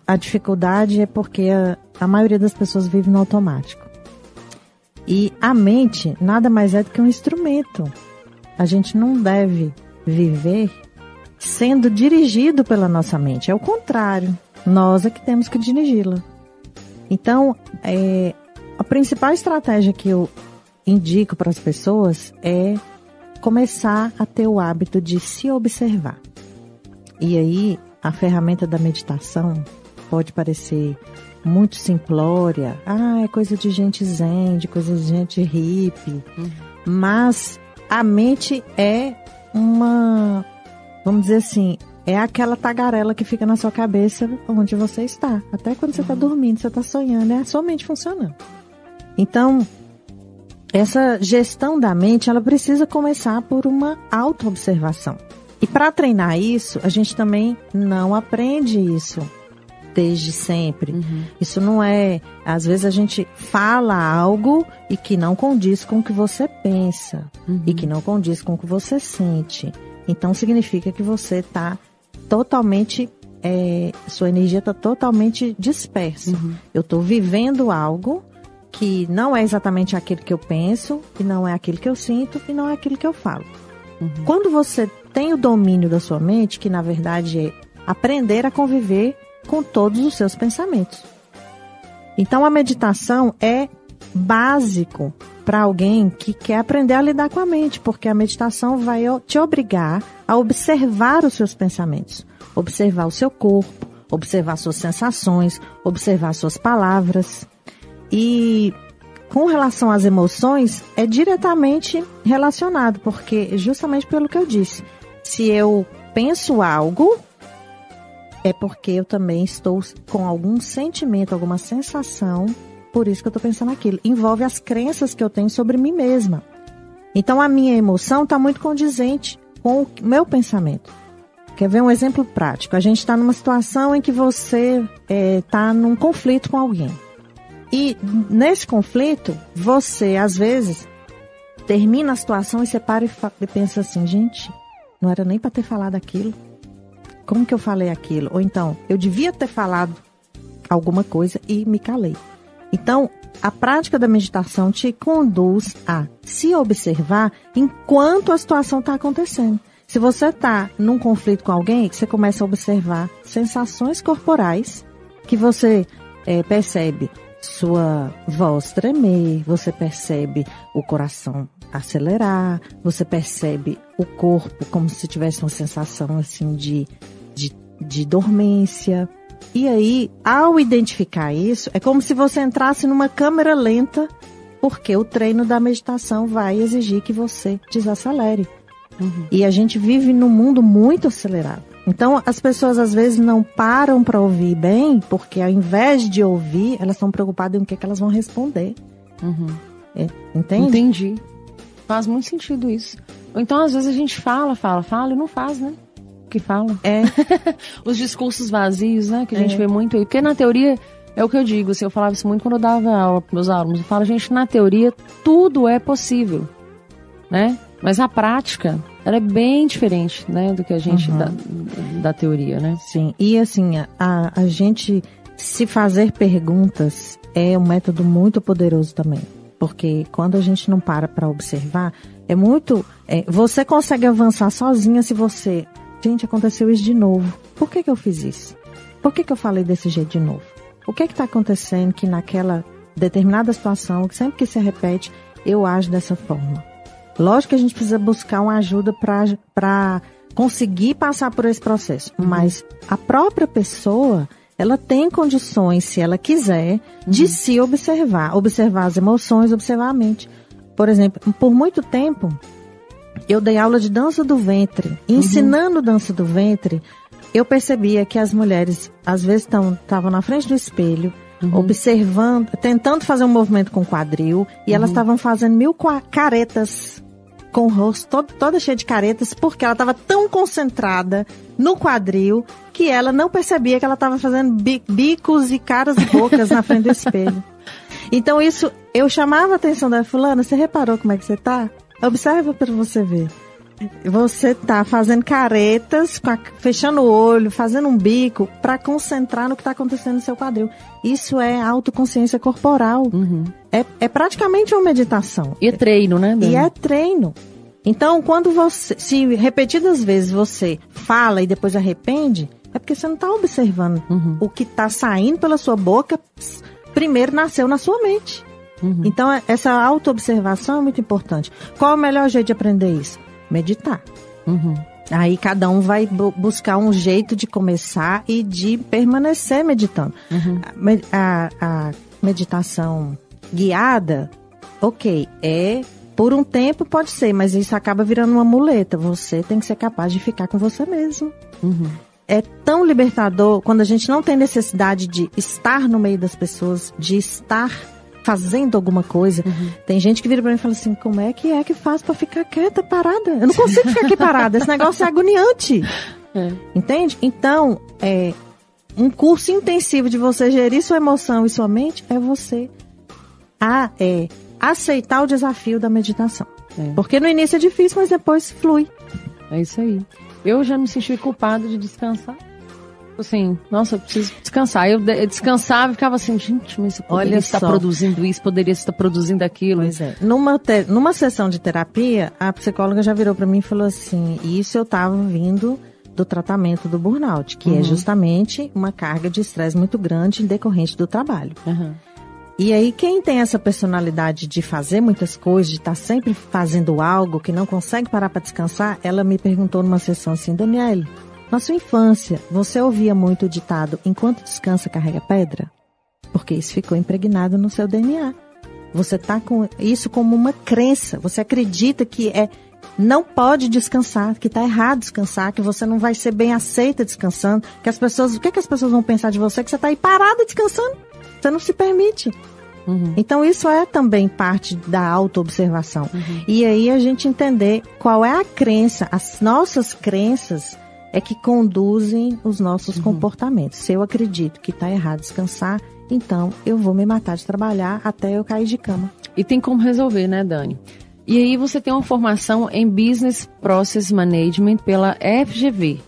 [SPEAKER 2] a dificuldade é porque a maioria das pessoas vive no automático. E a mente nada mais é do que um instrumento. A gente não deve viver sendo dirigido pela nossa mente. É o contrário. Nós é que temos que dirigi-la. Então, a principal estratégia que eu indico para as pessoas é começar a ter o hábito de se observar. E aí, a ferramenta da meditação pode parecer muito simplória. É coisa de gente zen, de coisa de gente hippie. Mas a mente é uma, vamos dizer assim, é aquela tagarela que fica na sua cabeça onde você está. Até quando você está dormindo, você está sonhando, é a sua mente funcionando. Então, essa gestão da mente, ela precisa começar por uma autoobservação. E para treinar isso, a gente também não aprende isso desde sempre. Isso não é... Às vezes a gente fala algo e que não condiz com o que você pensa. E que não condiz com o que você sente. Então, significa que você está totalmente... sua energia está totalmente dispersa. Eu estou vivendo algo que não é exatamente aquilo que eu penso, e não é aquilo que eu sinto, e não é aquilo que eu falo. Quando você tem o domínio da sua mente, que na verdade é aprender a conviver com todos os seus pensamentos. Então a meditação é básico para alguém que quer aprender a lidar com a mente, porque a meditação vai te obrigar a observar os seus pensamentos, observar o seu corpo, observar suas sensações, observar suas palavras. E com relação às emoções, é diretamente relacionado, porque justamente pelo que eu disse, se eu penso algo, é porque eu também estou com algum sentimento, alguma sensação, por isso que eu estou pensando aquilo. Envolve as crenças que eu tenho sobre mim mesma. Então a minha emoção está muito condizente com o meu pensamento. Quer ver um exemplo prático? A gente está numa situação em que você está num conflito com alguém. E nesse conflito, você, às vezes, termina a situação e você para e pensa assim, gente, não era nem para ter falado aquilo. Como que eu falei aquilo? Ou então, eu devia ter falado alguma coisa e me calei. Então, a prática da meditação te conduz a se observar enquanto a situação está acontecendo. Se você está num conflito com alguém, você começa a observar sensações corporais que você percebe. Sua voz tremer, você percebe o coração acelerar, você percebe o corpo como se tivesse uma sensação assim de dormência. E aí, ao identificar isso, é como se você entrasse numa câmera lenta, porque o treino da meditação vai exigir que você desacelere. E a gente vive num mundo muito acelerado. Então, as pessoas às vezes não param para ouvir bem, porque ao invés de ouvir, elas estão preocupadas em o que elas vão responder. Entende?
[SPEAKER 1] Entendi. Faz muito sentido isso. Ou então, às vezes, a gente fala e não faz, né? O que fala. Os discursos vazios, né? Que a gente vê muito aí. Porque na teoria, é o que eu digo, assim, eu falava isso muito quando eu dava aula para meus alunos. Eu falo, gente, na teoria, tudo é possível, né? Mas a prática, ela é bem diferente, né, do que a gente da teoria, né?
[SPEAKER 2] Sim, e assim, a gente se fazer perguntas é um método muito poderoso também. Porque quando a gente não para observar, você consegue avançar sozinha se você... Gente, aconteceu isso de novo. Por que eu fiz isso? Por que eu falei desse jeito de novo? O que está acontecendo que naquela determinada situação, que sempre que se repete, eu ajo dessa forma? Lógico que a gente precisa buscar uma ajuda para conseguir passar por esse processo. Mas a própria pessoa, ela tem condições, se ela quiser, de se observar. Observar as emoções, observar a mente. Por exemplo, por muito tempo, eu dei aula de dança do ventre. Ensinando dança do ventre, eu percebia que as mulheres, às vezes, estavam na frente do espelho, observando, tentando fazer um movimento com o quadril, e elas estavam fazendo 1000 caretas com o rosto toda cheia de caretas, porque ela estava tão concentrada no quadril que ela não percebia que ela estava fazendo bicos e caras e bocas na frente do espelho. Então isso, eu chamava a atenção da fulana, você reparou como é que você tá? Observa para você ver. Você tá fazendo caretas, fechando o olho, fazendo um bico, para concentrar no que está acontecendo no seu quadril. Isso é autoconsciência corporal. É praticamente uma meditação.
[SPEAKER 1] E é treino, né, Dani?
[SPEAKER 2] E é treino. Então, quando você, se repetidas vezes você fala e depois arrepende, é porque você não está observando o que está saindo pela sua boca, primeiro nasceu na sua mente. Então, essa autoobservação é muito importante. Qual é o melhor jeito de aprender isso? Meditar. Aí cada um vai buscar um jeito de começar e de permanecer meditando. A meditação guiada, ok, por um tempo pode ser, mas isso acaba virando uma muleta. Você tem que ser capaz de ficar com você mesmo. É tão libertador quando a gente não tem necessidade de estar no meio das pessoas, de estar fazendo alguma coisa. Tem gente que vira pra mim e fala assim, como é que faz pra ficar quieta, parada? Eu não consigo ficar aqui parada, esse negócio é agoniante. Entende? Então, um curso intensivo de você gerir sua emoção e sua mente é você aceitar o desafio da meditação. Porque no início é difícil, mas depois flui.
[SPEAKER 1] É isso aí. Eu já me senti culpada de descansar. Assim, nossa, eu preciso descansar. Eu descansava e ficava assim, gente, mas eu poderia estar produzindo isso, poderia estar produzindo aquilo.
[SPEAKER 2] Pois é. Numa sessão de terapia, a psicóloga já virou pra mim e falou assim, isso eu tava vindo do tratamento do burnout, que é justamente uma carga de estresse muito grande decorrente do trabalho. E aí, quem tem essa personalidade de fazer muitas coisas, de estar sempre fazendo algo, que não consegue parar para descansar, ela me perguntou numa sessão assim, Daniele, na sua infância, você ouvia muito o ditado, enquanto descansa, carrega pedra? Porque isso ficou impregnado no seu DNA. Você está com isso como uma crença, você acredita que não pode descansar, que está errado descansar, que você não vai ser bem aceita descansando, que as pessoas, o que as pessoas vão pensar de você? Que você está aí parada descansando, você não se permite. Então isso é também parte da autoobservação. E aí a gente entender qual é a crença, as nossas crenças é que conduzem os nossos comportamentos. Se eu acredito que está errado descansar, então eu vou me matar de trabalhar até eu cair de cama.
[SPEAKER 1] E tem como resolver, né, Dani? E aí você tem uma formação em Business Process Management pela FGV.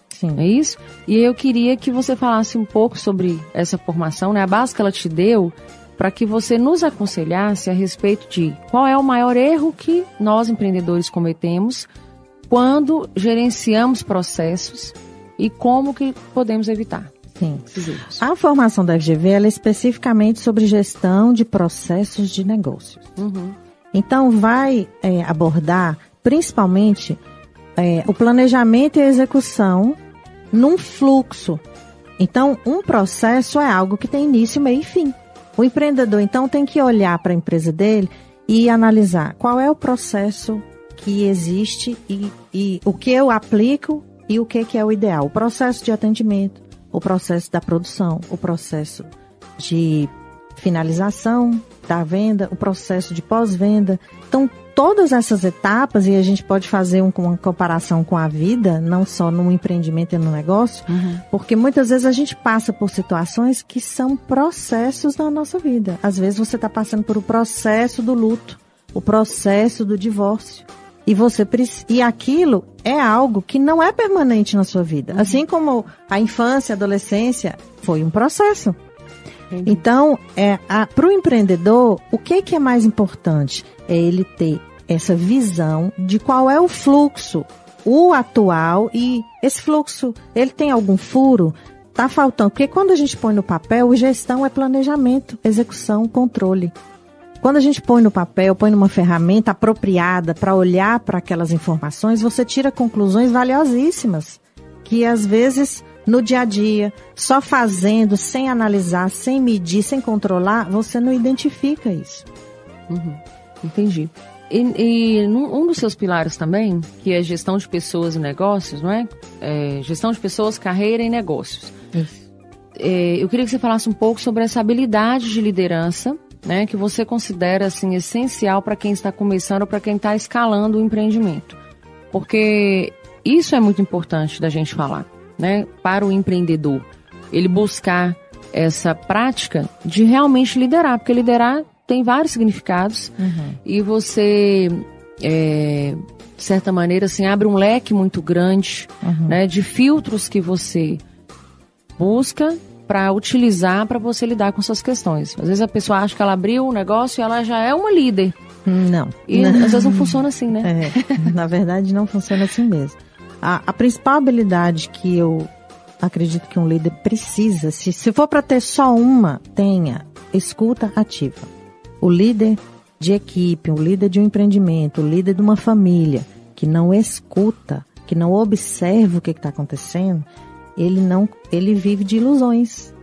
[SPEAKER 2] Sim.
[SPEAKER 1] É isso? E eu queria que você falasse um pouco sobre essa formação, né? A base que ela te deu, para que você nos aconselhasse a respeito de qual é o maior erro que nós empreendedores cometemos quando gerenciamos processos e como que podemos evitar.
[SPEAKER 2] Sim. A formação da FGV ela é especificamente sobre gestão de processos de negócios. Então, vai abordar principalmente o planejamento e a execução num fluxo. Então, um processo é algo que tem início, meio e fim. O empreendedor, então, tem que olhar para a empresa dele e analisar qual é o processo que existe e o que eu aplico e o que é o ideal. O processo de atendimento, o processo da produção, o processo de finalização da venda, o processo de pós-venda. Então, todas essas etapas, e a gente pode fazer uma comparação com a vida, não só no empreendimento e no negócio, porque muitas vezes a gente passa por situações que são processos na nossa vida. Às vezes você está passando por o processo do luto, o processo do divórcio. E aquilo é algo que não é permanente na sua vida. Assim como a infância, a adolescência, foi um processo. Então, para o empreendedor, o que é mais importante? É ele ter essa visão de qual é o fluxo, o atual, e esse fluxo, ele tem algum furo? Tá faltando, porque quando a gente põe no papel, gestão é planejamento, execução, controle. Quando a gente põe no papel, põe numa ferramenta apropriada para olhar para aquelas informações, você tira conclusões valiosíssimas, que às vezes no dia a dia, só fazendo, sem analisar, sem medir, sem controlar, você não identifica isso.
[SPEAKER 1] Entendi. E um dos seus pilares também, que é gestão de pessoas e negócios, não é? Gestão de pessoas, carreira e negócios.
[SPEAKER 2] Isso.
[SPEAKER 1] Eu queria que você falasse um pouco sobre essa habilidade de liderança, né, que você considera assim, essencial para quem está começando ou para quem está escalando o empreendimento. Porque isso é muito importante da gente falar, né, para o empreendedor. Ele buscar essa prática de realmente liderar, porque liderar tem vários significados e você, de certa maneira, assim, abre um leque muito grande, né, de filtros que você busca para utilizar para você lidar com suas questões. Às vezes a pessoa acha que ela abriu um negócio e ela já é uma líder,
[SPEAKER 2] Não.
[SPEAKER 1] E às vezes não funciona assim, né?
[SPEAKER 2] Na verdade, não funciona assim mesmo. A principal habilidade que eu acredito que um líder precisa, se for para ter só uma, tenha escuta ativa. O líder de equipe, o líder de um empreendimento, o líder de uma família que não escuta, que não observa o que está acontecendo, ele vive de ilusões.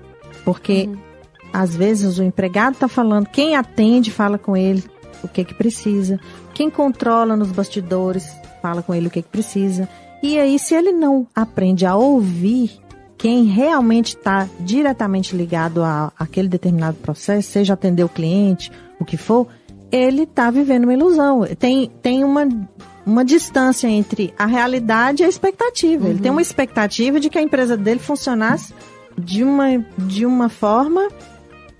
[SPEAKER 2] Porque às vezes o empregado está falando, quem atende fala com ele o que precisa, quem controla nos bastidores fala com ele o que precisa. E aí, se ele não aprende a ouvir quem realmente está diretamente ligado àquele determinado processo, seja atender o cliente, o que for, ele está vivendo uma ilusão. Tem uma distância entre a realidade e a expectativa. Ele tem uma expectativa de que a empresa dele funcionasse de uma forma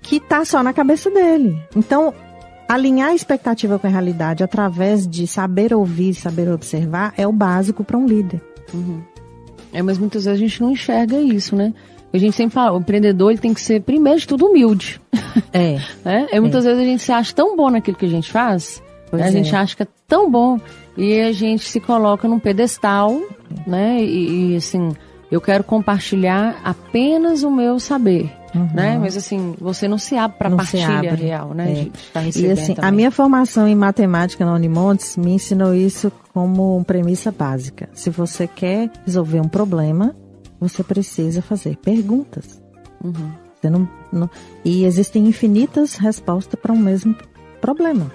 [SPEAKER 2] que está só na cabeça dele. Então, alinhar a expectativa com a realidade através de saber ouvir, saber observar, é o básico para um líder.
[SPEAKER 1] Mas muitas vezes a gente não enxerga isso, né? A gente sempre fala, o empreendedor ele tem que ser, primeiro de tudo, humilde. Muitas vezes a gente se acha tão bom naquilo que a gente faz, a gente acha que é tão bom, e a gente se coloca num pedestal, né? E assim, eu quero compartilhar apenas o meu saber. Né? Mas assim, você não se abre para partilha real, né?
[SPEAKER 2] E assim, a minha formação em matemática na Unimontes me ensinou isso como premissa básica. Se você quer resolver um problema, você precisa fazer perguntas. Você e existem infinitas respostas para um mesmo problema.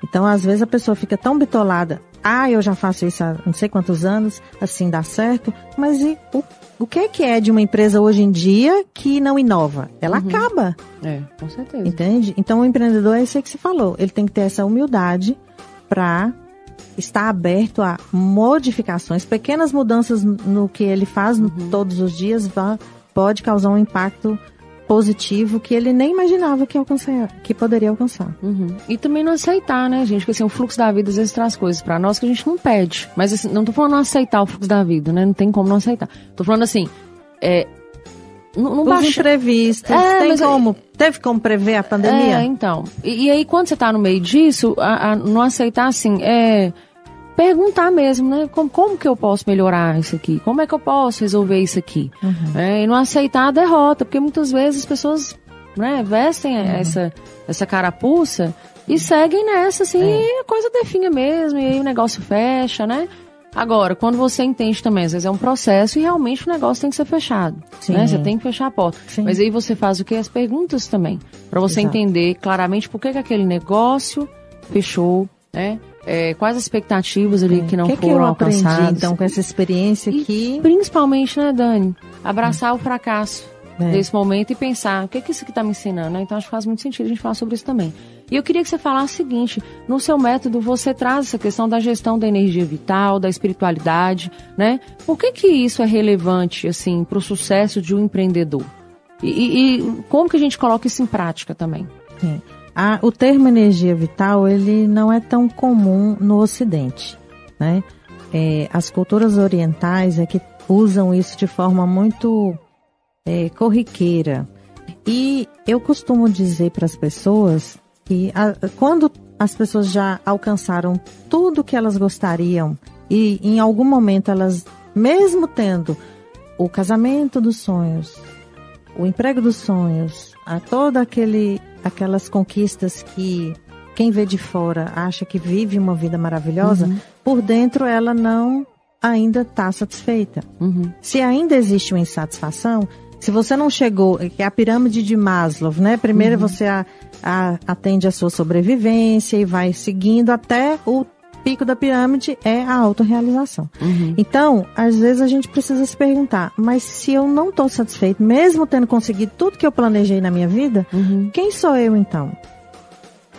[SPEAKER 2] Então, às vezes a pessoa fica tão bitolada, eu já faço isso há não sei quantos anos, assim dá certo, mas e o que é de uma empresa hoje em dia que não inova? Ela acaba.
[SPEAKER 1] Com certeza.
[SPEAKER 2] Entende? Então, o empreendedor é isso aí que você falou. Ele tem que ter essa humildade para estar aberto a modificações. Pequenas mudanças no que ele faz todos os dias pode causar um impacto positivo que ele nem imaginava que poderia alcançar.
[SPEAKER 1] E também não aceitar, né, gente? Porque assim, o fluxo da vida às vezes traz coisas pra nós que a gente não pede. Mas assim, não tô falando não aceitar o fluxo da vida, né? Não tem como não aceitar. Tô falando assim,
[SPEAKER 2] os imprevistos, teve como prever a pandemia?
[SPEAKER 1] Então. E aí, quando você tá no meio disso, não aceitar, assim, perguntar mesmo, né? Como que eu posso melhorar isso aqui? Como é que eu posso resolver isso aqui? E não aceitar a derrota, porque muitas vezes as pessoas, né, vestem essa carapuça e seguem nessa, assim, e a coisa definha mesmo, e aí o negócio fecha, né? Agora, quando você entende também, às vezes é um processo e realmente o negócio tem que ser fechado, né? Você tem que fechar a porta. Mas aí você faz o quê? As perguntas também, para você entender claramente por que aquele negócio fechou, né? Quais as expectativas ali que não foram alcançadas.
[SPEAKER 2] Aprendi, então, com essa experiência aqui?
[SPEAKER 1] Principalmente, né, Dani? Abraçar o fracasso desse momento e pensar, o que isso aqui está me ensinando, né? Então, acho que faz muito sentido a gente falar sobre isso também. E eu queria que você falasse o seguinte, no seu método você traz essa questão da gestão da energia vital, da espiritualidade, né? Por que isso é relevante, assim, para o sucesso de um empreendedor? E como que a gente coloca isso em prática também?
[SPEAKER 2] O termo energia vital, ele não é tão comum no Ocidente, né? As culturas orientais é que usam isso de forma muito corriqueira. E eu costumo dizer para as pessoas que quando as pessoas já alcançaram tudo que elas gostariam e em algum momento elas, mesmo tendo o casamento dos sonhos, o emprego dos sonhos, aquelas conquistas que quem vê de fora acha que vive uma vida maravilhosa, por dentro ela não ainda está satisfeita. Se ainda existe uma insatisfação, se você não chegou, que é a pirâmide de Maslow, né? Primeiro você atende a sua sobrevivência e vai seguindo até o pico da pirâmide, é a autorrealização. Então, às vezes a gente precisa se perguntar, mas se eu não estou satisfeito, mesmo tendo conseguido tudo que eu planejei na minha vida, quem sou eu então?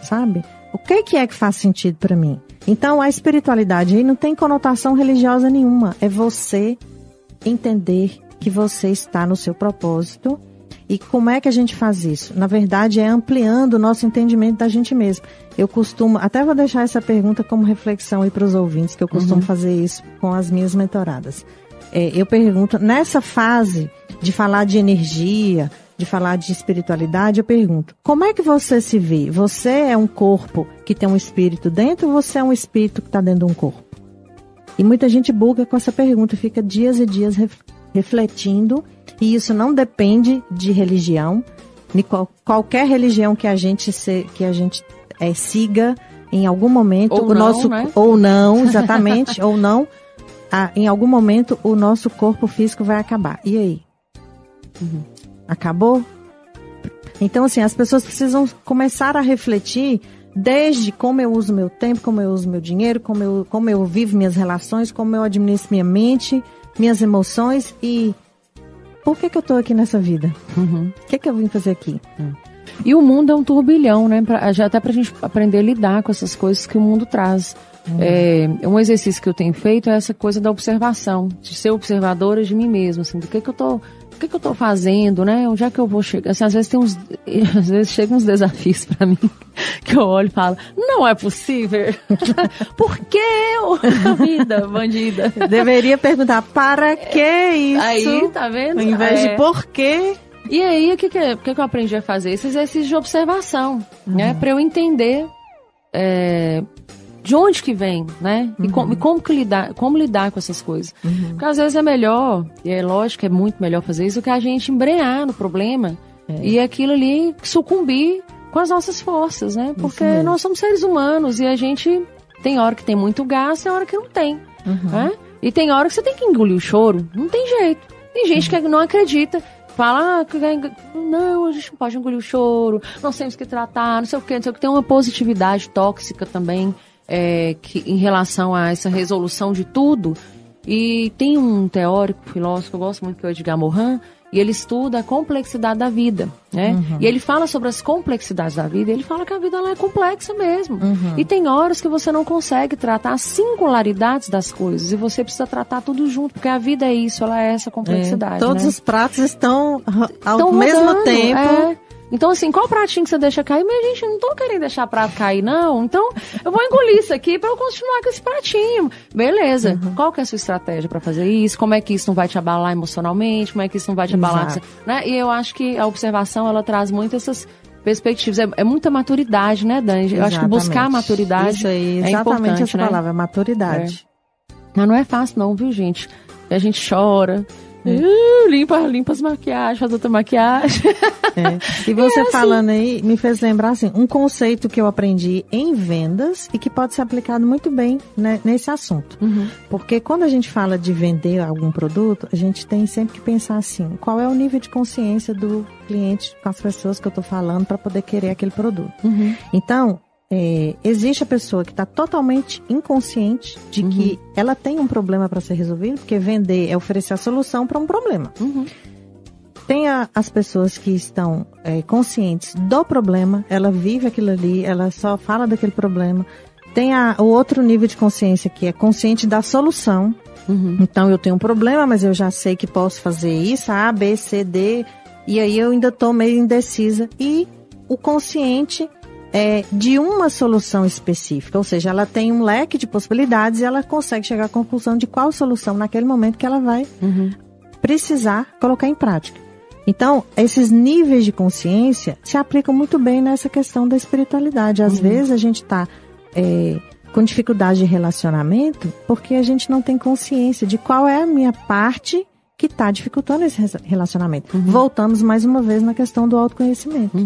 [SPEAKER 2] Sabe? O que é que faz sentido para mim? Então, a espiritualidade aí não tem conotação religiosa nenhuma. É você entender que você está no seu propósito. E como é que a gente faz isso? Na verdade, é ampliando o nosso entendimento da gente mesmo. Eu costumo, até vou deixar essa pergunta como reflexão aí para os ouvintes, que eu costumo fazer isso com as minhas mentoradas. Eu pergunto, nessa fase de falar de energia, de falar de espiritualidade, eu pergunto, como é que você se vê? Você é um corpo que tem um espírito dentro ou você é um espírito que está dentro de um corpo? E muita gente buga com essa pergunta, fica dias e dias refletindo, e isso não depende de religião, de qualquer religião que a gente siga em algum momento,
[SPEAKER 1] ou
[SPEAKER 2] o
[SPEAKER 1] não,
[SPEAKER 2] nosso
[SPEAKER 1] né?
[SPEAKER 2] ou não, exatamente, ou não, em algum momento o nosso corpo físico vai acabar. E aí? Acabou? Então, assim, as pessoas precisam começar a refletir desde como eu uso meu tempo, como eu uso meu dinheiro, como eu vivo minhas relações, como eu administro minha mente, minhas emoções e por que eu estou aqui nessa vida? O que eu vim fazer aqui?
[SPEAKER 1] E o mundo é um turbilhão, né? Até pra gente aprender a lidar com essas coisas que o mundo traz. Um exercício que eu tenho feito é essa coisa da observação, de ser observadora de mim mesma, assim, do que eu tô fazendo, né? Onde é que eu vou chegar? Assim, às vezes chegam uns desafios pra mim que eu olho e falo, não é possível. Por que eu? Vida, bandida.
[SPEAKER 2] Deveria perguntar, para que isso?
[SPEAKER 1] Aí, tá vendo?
[SPEAKER 2] Ao invés de por quê?
[SPEAKER 1] E aí, o que eu aprendi a fazer? Esse exercício de observação, né? Pra eu entender de onde que vem, né? E como lidar com essas coisas. Porque às vezes é melhor, e é lógico que é muito melhor fazer isso, do que a gente embrenhar no problema e aquilo ali sucumbir com as nossas forças, né? Porque nós somos seres humanos e a gente tem hora que tem muito gasto, tem hora que não tem, né? E tem hora que você tem que engolir o choro, não tem jeito. Tem gente que não acredita, fala, não, a gente não pode engolir o choro, nós temos que tratar, não sei o que. Tem uma positividade tóxica também, em relação a essa resolução de tudo. E tem um teórico, filósofo, que eu gosto muito, que é o Edgar Morin, e ele estuda a complexidade da vida, né? E ele fala sobre as complexidades da vida, e ele fala que a vida ela é complexa mesmo. E tem horas que você não consegue tratar as singularidades das coisas, e você precisa tratar tudo junto, porque a vida é isso, ela é essa complexidade,
[SPEAKER 2] todos
[SPEAKER 1] né?
[SPEAKER 2] os pratos estão ao mesmo tempo.
[SPEAKER 1] Então, assim, qual pratinho que você deixa cair? Mas, gente, eu não tô querendo deixar prato cair, não. Então, eu vou engolir isso aqui pra eu continuar com esse pratinho. Beleza. Qual que é a sua estratégia pra fazer isso? Como é que isso não vai te abalar emocionalmente? Como é que isso não vai te abalar? Né? E eu acho que a observação, ela traz muito essas perspectivas. É muita maturidade, né, Dani? Eu acho que buscar a maturidade
[SPEAKER 2] isso aí,
[SPEAKER 1] é
[SPEAKER 2] exatamente
[SPEAKER 1] importante,
[SPEAKER 2] essa
[SPEAKER 1] né?
[SPEAKER 2] palavra, maturidade.
[SPEAKER 1] Mas não é fácil não, viu, gente? A gente chora... limpa as maquiagens, faz outra maquiagem.
[SPEAKER 2] E você
[SPEAKER 1] assim,
[SPEAKER 2] falando aí, me fez lembrar assim, um conceito que eu aprendi em vendas e que pode ser aplicado muito bem, né, nesse assunto. Porque quando a gente fala de vender algum produto, a gente tem sempre que pensar assim, qual é o nível de consciência do cliente com as pessoas que eu estou falando para poder querer aquele produto. Então, existe a pessoa que está totalmente inconsciente de que ela tem um problema para ser resolvido, porque vender é oferecer a solução para um problema. Tem as pessoas que estão conscientes do problema, ela vive aquilo ali, ela só fala daquele problema. Tem o outro nível de consciência que é consciente da solução. Então eu tenho um problema, mas eu já sei que posso fazer isso, A, B, C, D, e aí eu ainda estou meio indecisa. E o consciente de uma solução específica, ou seja, ela tem um leque de possibilidades e ela consegue chegar à conclusão de qual solução naquele momento que ela vai precisar colocar em prática. Então, esses níveis de consciência se aplicam muito bem nessa questão da espiritualidade. Às vezes a gente está com dificuldade de relacionamento porque a gente não tem consciência de qual é a minha parte que está dificultando esse relacionamento. Voltamos mais uma vez na questão do autoconhecimento.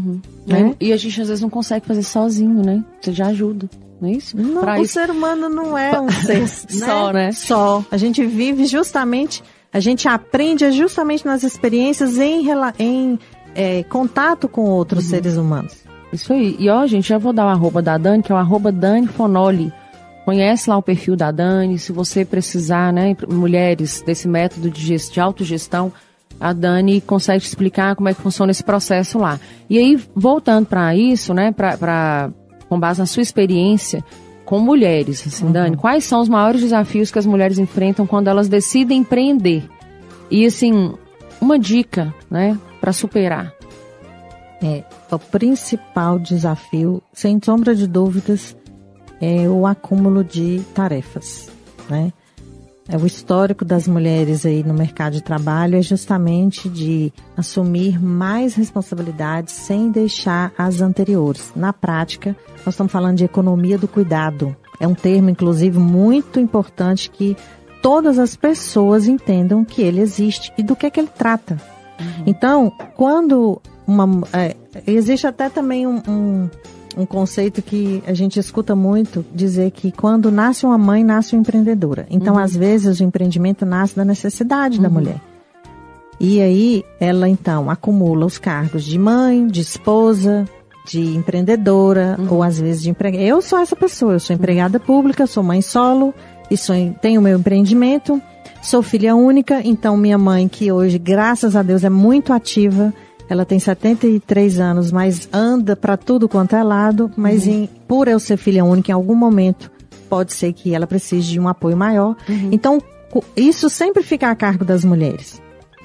[SPEAKER 2] Né?
[SPEAKER 1] E a gente às vezes não consegue fazer sozinho, né? Você já ajuda, não é isso?
[SPEAKER 2] Não, o ser humano não é um ser
[SPEAKER 1] só, né?
[SPEAKER 2] Só. A gente vive justamente, a gente aprende justamente nas experiências em contato com outros seres humanos.
[SPEAKER 1] Isso aí. E ó, gente, já vou dar o arroba da Dani, que é o @Dani Fonoli. Conhece lá o perfil da Dani, se você precisar, né, mulheres, desse método de autogestão, a Dani consegue te explicar como é que funciona esse processo lá. E aí, voltando para isso, né, com base na sua experiência com mulheres, assim, Dani, quais são os maiores desafios que as mulheres enfrentam quando elas decidem empreender? E, assim, uma dica, né, para superar.
[SPEAKER 2] O principal desafio, sem sombra de dúvidas, é o acúmulo de tarefas, né? O histórico das mulheres aí no mercado de trabalho é justamente de assumir mais responsabilidades sem deixar as anteriores. Na prática, nós estamos falando de economia do cuidado. É um termo, inclusive, muito importante que todas as pessoas entendam que ele existe e do que ele trata. Então, quando existe até também um conceito que a gente escuta muito, dizer que quando nasce uma mãe, nasce uma empreendedora. Então, às vezes, o empreendimento nasce da necessidade da mulher. E aí, ela, então, acumula os cargos de mãe, de esposa, de empreendedora, ou às vezes de empregada. Eu sou essa pessoa, eu sou empregada pública, sou mãe solo, tenho meu empreendimento, sou filha única, então minha mãe, que hoje, graças a Deus, é muito ativa, ela tem 73 anos, mas anda para tudo quanto é lado, mas por eu ser filha única, em algum momento, pode ser que ela precise de um apoio maior. Então, isso sempre fica a cargo das mulheres,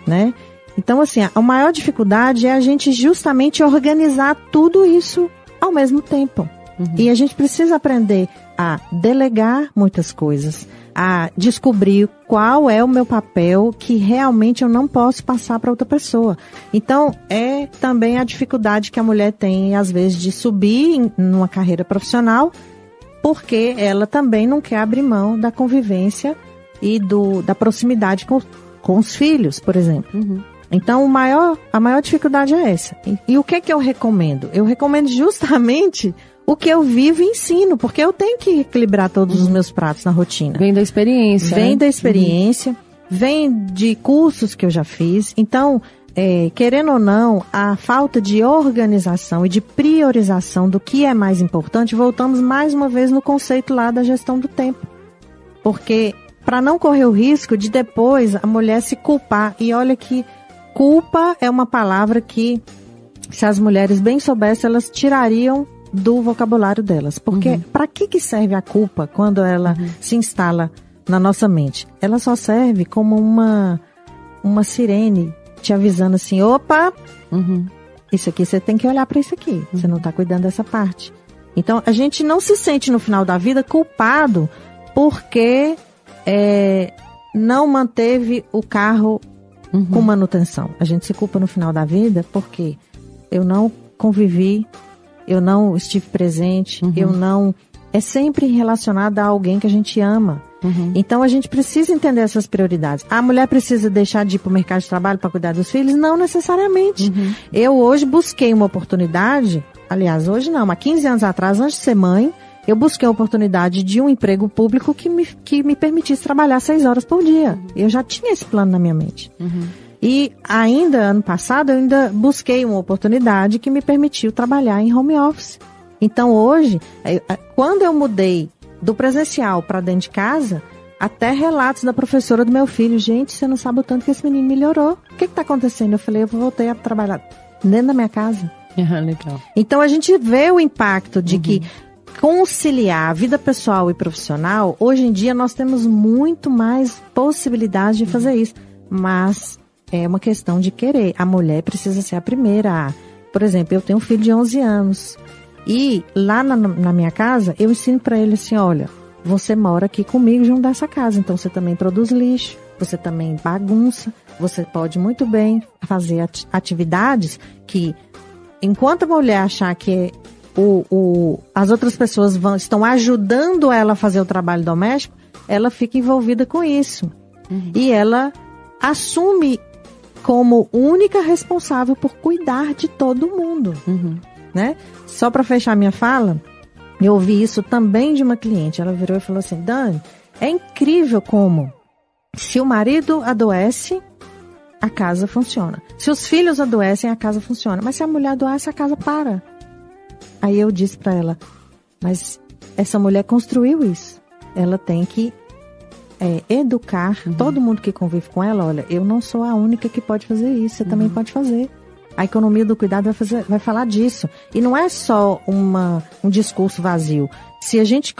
[SPEAKER 2] né? Então, assim, a maior dificuldade é a gente justamente organizar tudo isso ao mesmo tempo. E a gente precisa aprender a delegar muitas coisas, a descobrir qual é o meu papel que realmente eu não posso passar para outra pessoa. Então, é também a dificuldade que a mulher tem, às vezes, de subir numa carreira profissional, porque ela também não quer abrir mão da convivência e da proximidade com os filhos, por exemplo. Então, a maior dificuldade é essa. E o que eu recomendo? Eu recomendo justamente o que eu vivo e ensino, porque eu tenho que equilibrar todos os meus pratos na rotina.
[SPEAKER 1] Vem da experiência.
[SPEAKER 2] Vem da experiência, vem de cursos que eu já fiz. Então, querendo ou não, a falta de organização e de priorização do que é mais importante, voltamos mais uma vez no conceito lá da gestão do tempo. Porque, para não correr o risco de depois a mulher se culpar, e olha que culpa é uma palavra que, se as mulheres bem soubessem, elas tirariam do vocabulário delas. Porque para que serve a culpa quando ela se instala na nossa mente? Ela só serve como uma sirene te avisando assim, opa, isso aqui você tem que olhar para isso aqui, você não está cuidando dessa parte. Então, a gente não se sente no final da vida culpado porque não manteve o carro com manutenção. A gente se culpa no final da vida porque eu não convivi, eu não estive presente, eu não... É sempre relacionado a alguém que a gente ama. Então, a gente precisa entender essas prioridades. A mulher precisa deixar de ir para o mercado de trabalho para cuidar dos filhos? Não necessariamente. Eu hoje busquei uma oportunidade, aliás, hoje não, mas 15 anos atrás, antes de ser mãe, eu busquei a oportunidade de um emprego público que me permitisse trabalhar 6 horas por dia. Eu já tinha esse plano na minha mente. E ainda, ano passado, eu ainda busquei uma oportunidade que me permitiu trabalhar em home office. Então, hoje, quando eu mudei do presencial para dentro de casa, até relatos da professora do meu filho, gente, você não sabe o tanto que esse menino melhorou. O que está acontecendo? Eu falei, eu voltei a trabalhar dentro da minha casa.
[SPEAKER 1] Legal.
[SPEAKER 2] Então, a gente vê o impacto de que conciliar a vida pessoal e profissional, hoje em dia nós temos muito mais possibilidade de fazer isso. Mas é uma questão de querer. A mulher precisa ser a primeira. Por exemplo, eu tenho um filho de 11 anos. E lá na minha casa, eu ensino para ele assim, olha, você mora aqui comigo junto dessa casa, então você também produz lixo, você também bagunça, você pode muito bem fazer atividades que, enquanto a mulher achar que as outras pessoas estão ajudando ela a fazer o trabalho doméstico, ela fica envolvida com isso. E ela assume como única responsável por cuidar de todo mundo. Né? Só para fechar minha fala, eu ouvi isso também de uma cliente. Ela virou e falou assim, Dani, é incrível como, se o marido adoece, a casa funciona. Se os filhos adoecem, a casa funciona. Mas se a mulher adoece, a casa para. Aí eu disse para ela, mas essa mulher construiu isso. Ela tem que educar todo mundo que convive com ela. Olha, eu não sou a única que pode fazer isso, você também pode fazer. A economia do cuidado vai falar disso. E não é só um discurso vazio. Se a gente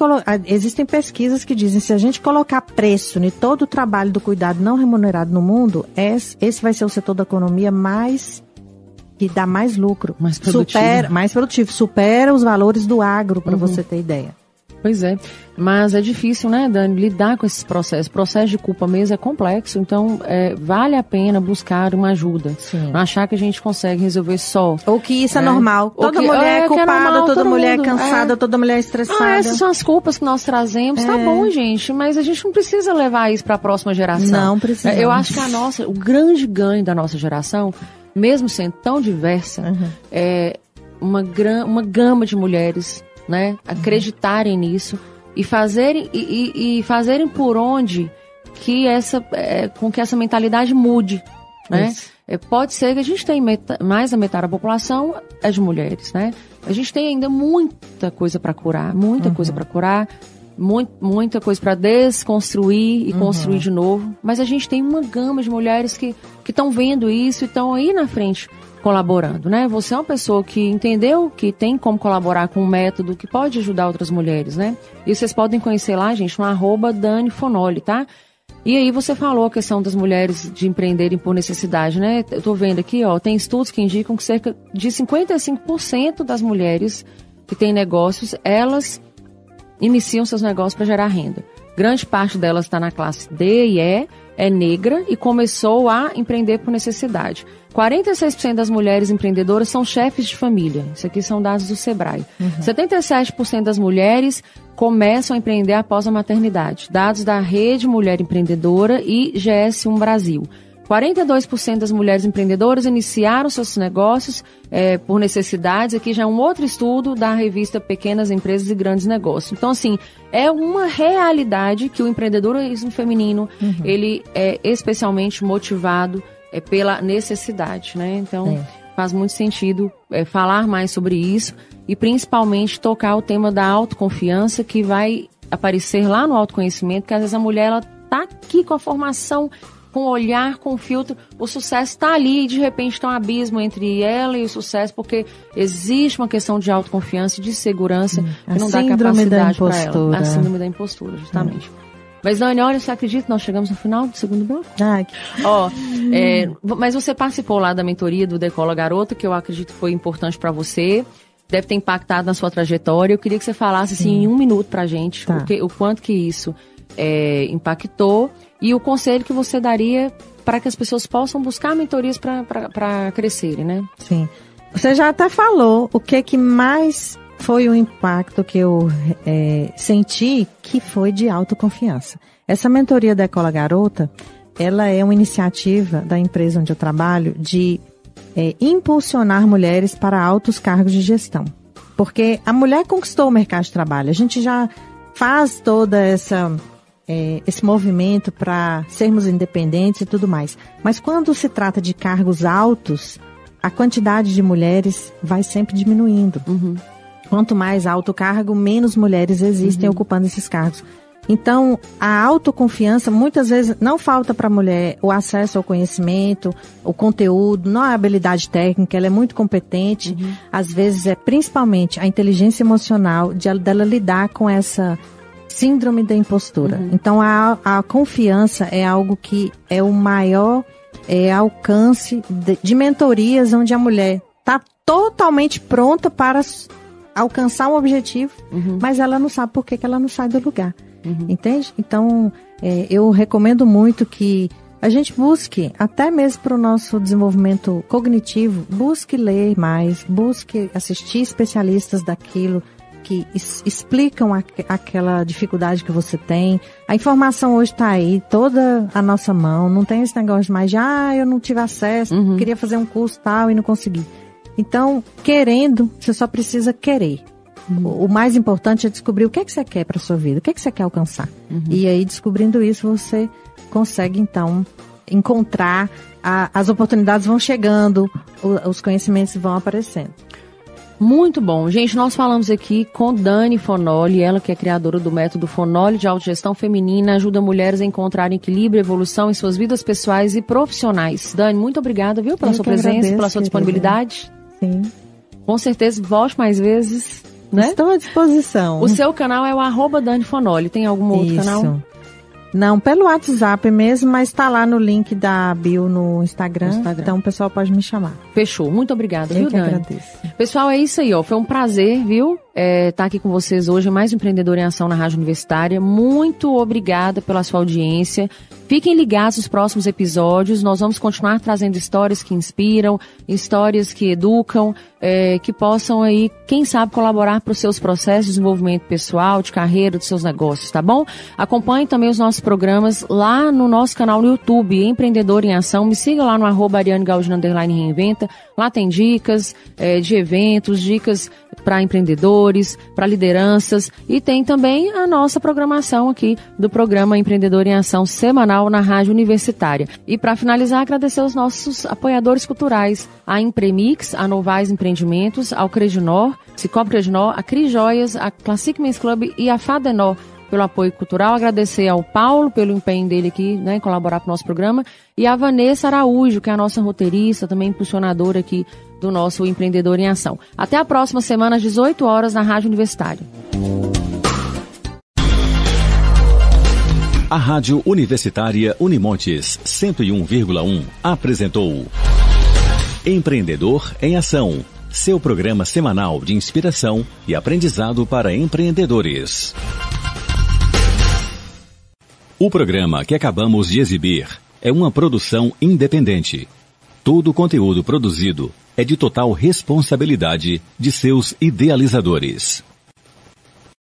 [SPEAKER 2] existem pesquisas que dizem, se a gente colocar preço em todo o trabalho do cuidado não remunerado no mundo, esse vai ser o setor da economia que dá mais lucro.
[SPEAKER 1] Mais produtivo.
[SPEAKER 2] Mais produtivo. Supera os valores do agro, para você ter ideia.
[SPEAKER 1] Pois é, mas é difícil, né, Dani, lidar com esses processos. O processo de culpa mesmo é complexo, então vale a pena buscar uma ajuda.
[SPEAKER 2] Sim.
[SPEAKER 1] Não achar que a gente consegue resolver só.
[SPEAKER 2] Ou que isso é normal. Toda mulher é culpada, normal, toda mulher é cansada, toda mulher é estressada.
[SPEAKER 1] Essas são as culpas que nós trazemos. Tá bom, gente, mas a gente não precisa levar isso para a próxima geração.
[SPEAKER 2] Não precisa.
[SPEAKER 1] Eu acho que o grande ganho da nossa geração, mesmo sendo tão diversa, é uma gama de mulheres, né, acreditarem nisso e fazerem por onde que com que essa mentalidade mude, né? Pode ser que a gente tenha mais da metade da população é de mulheres, né? A gente tem ainda muita coisa para curar, muita coisa para curar, muita coisa para desconstruir e construir de novo, mas a gente tem uma gama de mulheres que estão vendo isso e estão aí na frente colaborando, né? Você é uma pessoa que entendeu que tem como colaborar com um método que pode ajudar outras mulheres, né? E vocês podem conhecer lá, gente, no @DaniFonoli, tá? E aí você falou a questão das mulheres de empreenderem por necessidade, né? Eu tô vendo aqui, ó, tem estudos que indicam que cerca de 55% das mulheres que têm negócios, elas iniciam seus negócios para gerar renda. Grande parte delas está na classe D e E, é negra e começou a empreender por necessidade. 46% das mulheres empreendedoras são chefes de família. Isso aqui são dados do Sebrae. 77% das mulheres começam a empreender após a maternidade. Dados da Rede Mulher Empreendedora e GS1 Brasil. 42% das mulheres empreendedoras iniciaram seus negócios por necessidades. Aqui já é um outro estudo da revista Pequenas Empresas e Grandes Negócios. Então, assim, é uma realidade que o empreendedorismo feminino, ele é especialmente motivado pela necessidade, né? Então, faz muito sentido falar mais sobre isso e principalmente tocar o tema da autoconfiança, que vai aparecer lá no autoconhecimento, que às vezes a mulher, ela tá aqui com a formação, com o olhar, com o filtro, o sucesso está ali e de repente tem um abismo entre ela e o sucesso, porque existe uma questão de autoconfiança e de segurança que não dá capacidade para ela. A síndrome da impostura, justamente. Mas, Dani, olha, você acredita que nós chegamos no final do segundo bloco? Mas você participou lá da mentoria do Decola Garota, que eu acredito que foi importante para você, deve ter impactado na sua trajetória. Eu queria que você falasse, assim, em 1 minuto pra gente, o quanto que isso impactou e o conselho que você daria para que as pessoas possam buscar mentorias para crescerem, né?
[SPEAKER 2] Sim. Você já até falou o que mais foi o impacto que eu senti, que foi de autoconfiança. Essa mentoria da Decola Garota, ela é uma iniciativa da empresa onde eu trabalho de impulsionar mulheres para altos cargos de gestão. Porque a mulher conquistou o mercado de trabalho. A gente já faz toda esse movimento para sermos independentes e tudo mais. Mas quando se trata de cargos altos, a quantidade de mulheres vai sempre diminuindo. Quanto mais alto o cargo, menos mulheres existem ocupando esses cargos. Então, a autoconfiança, muitas vezes, não falta para a mulher o acesso ao conhecimento, o conteúdo, não é habilidade técnica, ela é muito competente. Às vezes, principalmente a inteligência emocional dela lidar com essa síndrome da impostura. Então, a confiança é algo que é o maior alcance de mentorias, onde a mulher está totalmente pronta para alcançar um objetivo, mas ela não sabe por que ela não sai do lugar. Entende? Então, eu recomendo muito que a gente busque, até mesmo para o nosso desenvolvimento cognitivo, busque ler mais, busque assistir especialistas daquilo que explicam aquela dificuldade que você tem. A informação hoje está aí, toda a nossa mão, não tem esse negócio mais de, eu não tive acesso, queria fazer um curso tal e não consegui. Então, querendo, você só precisa querer. O mais importante é descobrir o que é que você quer para a sua vida, o que é que você quer alcançar. E aí, descobrindo isso, você consegue, então, encontrar, as oportunidades vão chegando, os conhecimentos vão aparecendo.
[SPEAKER 1] Muito bom. Gente, nós falamos aqui com Dani Fonoli, ela que é criadora do método Fonoli de autogestão feminina, ajuda mulheres a encontrarem equilíbrio e evolução em suas vidas pessoais e profissionais. Dani, muito obrigada, viu, pela sua presença, pela sua disponibilidade.
[SPEAKER 2] Sim.
[SPEAKER 1] Com certeza, volte mais vezes, né?
[SPEAKER 2] Estou à disposição.
[SPEAKER 1] O seu canal é o @DaniFonoli. Tem algum outro canal?
[SPEAKER 2] Não, pelo WhatsApp mesmo, mas está lá no link da bio no Instagram. Então o pessoal pode me chamar.
[SPEAKER 1] Fechou. Muito obrigada, viu, Dani?
[SPEAKER 2] Agradeço.
[SPEAKER 1] Pessoal, é isso aí, ó. Foi um prazer, viu? Tá aqui com vocês hoje, mais um Empreendedor em Ação na Rádio Universitária. Muito obrigada pela sua audiência. Fiquem ligados nos próximos episódios. Nós vamos continuar trazendo histórias que inspiram, histórias que educam, que possam aí, quem sabe, colaborar para os seus processos de desenvolvimento pessoal, de carreira, dos seus negócios, tá bom? Acompanhe também os nossos programas lá no nosso canal no YouTube, Empreendedor em Ação. Me siga lá no @ArianeGaldino_Reinventa. Lá tem dicas de eventos, dicas para empreendedores, para lideranças, e tem também a nossa programação aqui do programa Empreendedor em Ação semanal na Rádio Universitária. E para finalizar, agradecer aos nossos apoiadores culturais, a Impremix, a Novais Empreendimentos, ao Credinor, Cicobi Credinor, a Cris Joias, a Classic Men's Club e a Fadenor pelo apoio cultural. Agradecer ao Paulo pelo empenho dele aqui, né, em colaborar para o nosso programa, e a Vanessa Araújo, que é a nossa roteirista, também impulsionadora aqui do nosso Empreendedor em Ação. Até a próxima semana, às 18 horas, na Rádio Universitária.
[SPEAKER 3] A Rádio Universitária Unimontes 101,1 apresentou Empreendedor em Ação, seu programa semanal de inspiração e aprendizado para empreendedores. O programa que acabamos de exibir é uma produção independente. Todo o conteúdo produzido é de total responsabilidade de seus idealizadores.